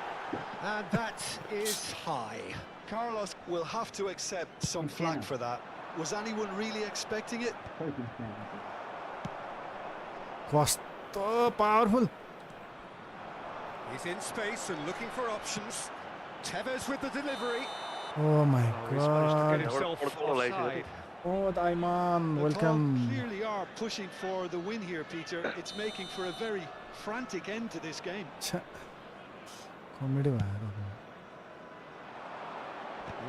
And that is high. Carlos will have to accept some flack for that. Was anyone really expecting it? कस्तो powerful He's in space and looking for options. Tevez with the delivery. Oh my Oh, he's managed to get god. himself offside. Oh, Ayman, The welcome. Paul clearly are pushing for the win here, Peter. It's making for a very frantic end to this game. Comedy भयो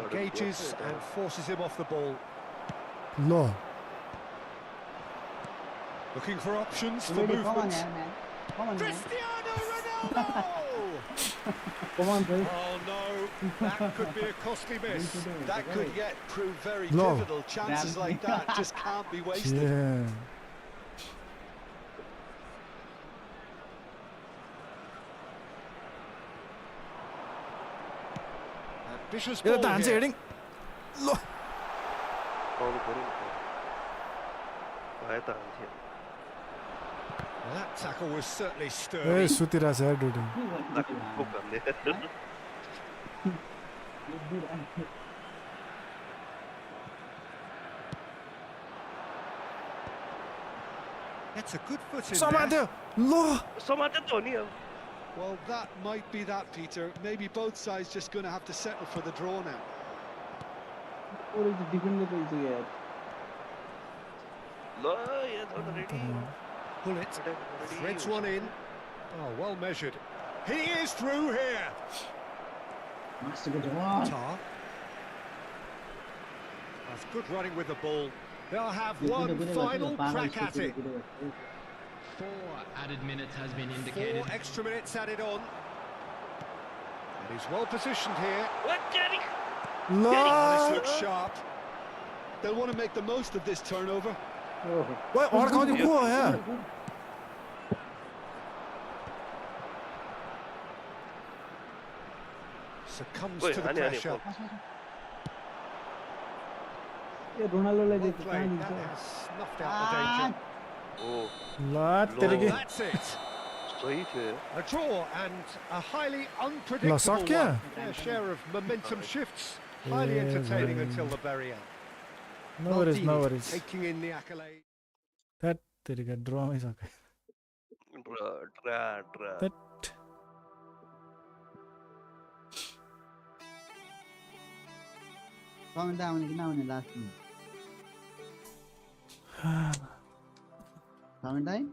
Engages and forces him off the ball. ल Looking for options for Really, come on, movement. man. Come on, man. Cristiano Ronaldo! Come on, bro. Oh no, that could be a costly miss. That could yet prove very No. pivotal. Chances like that just can't be wasted. Yeah. Ambitious yo ball त हान्छ here. Heading ल पाउनु पऱ्यो नि त भए त हान्थ्यो That tackle was certainly A sturdy. सुतिरहेछ यार डुडु भन्ने Gets a good foot in there. समात्यो ल समात्यो त हो नि अब Well, that might be that, Peter. Maybe both sides just going to have to settle for the draw now. Or is it different to यार? ल यहाँ त ready Pull it. Threads one in. Oh, well measured. He is through here. Tar. That's good running with the ball. They'll have one final crack at it. 4 added minutes has been indicated. 4 extra minutes added on. And he's well positioned here. ल This looks sharp. They'll want to make the most of this turnover. ओए अड्काउने को हो यहाँ Succumbs Wait, to the Ani, pressure. ये रोनाल्डोलाई Well चाहिँ कहाँ played. दिन्छ? That has snuffed out the danger. ओ ल तेरिके That's it. सही थियो A draw and a highly unpredictable सक्यो? one. Their share of momentum shifts. Highly Yeah, entertaining man. until the very end. No worries no worries Taking in the accolade. त्याट तेरिका ड्रमै सक्यो draw draw त्याट comment आउने कि नआउने लास्टमा comment आयो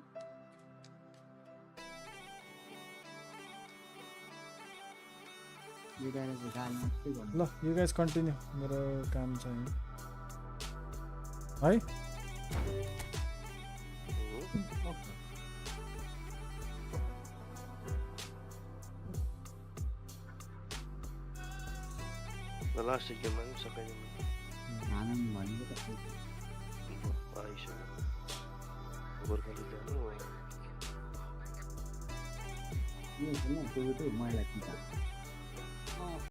यो गाडीको गाडी मात्रै गर्नु ल यु गाइज कन्टिन्यू मेरो काम छ यहाँ है लास्ट गेममा पनि सकाइदिनु खाना पनि भनेको त आइसक्यो गोर्खाली जानु यो छैन त्यो चाहिँ मैला किताब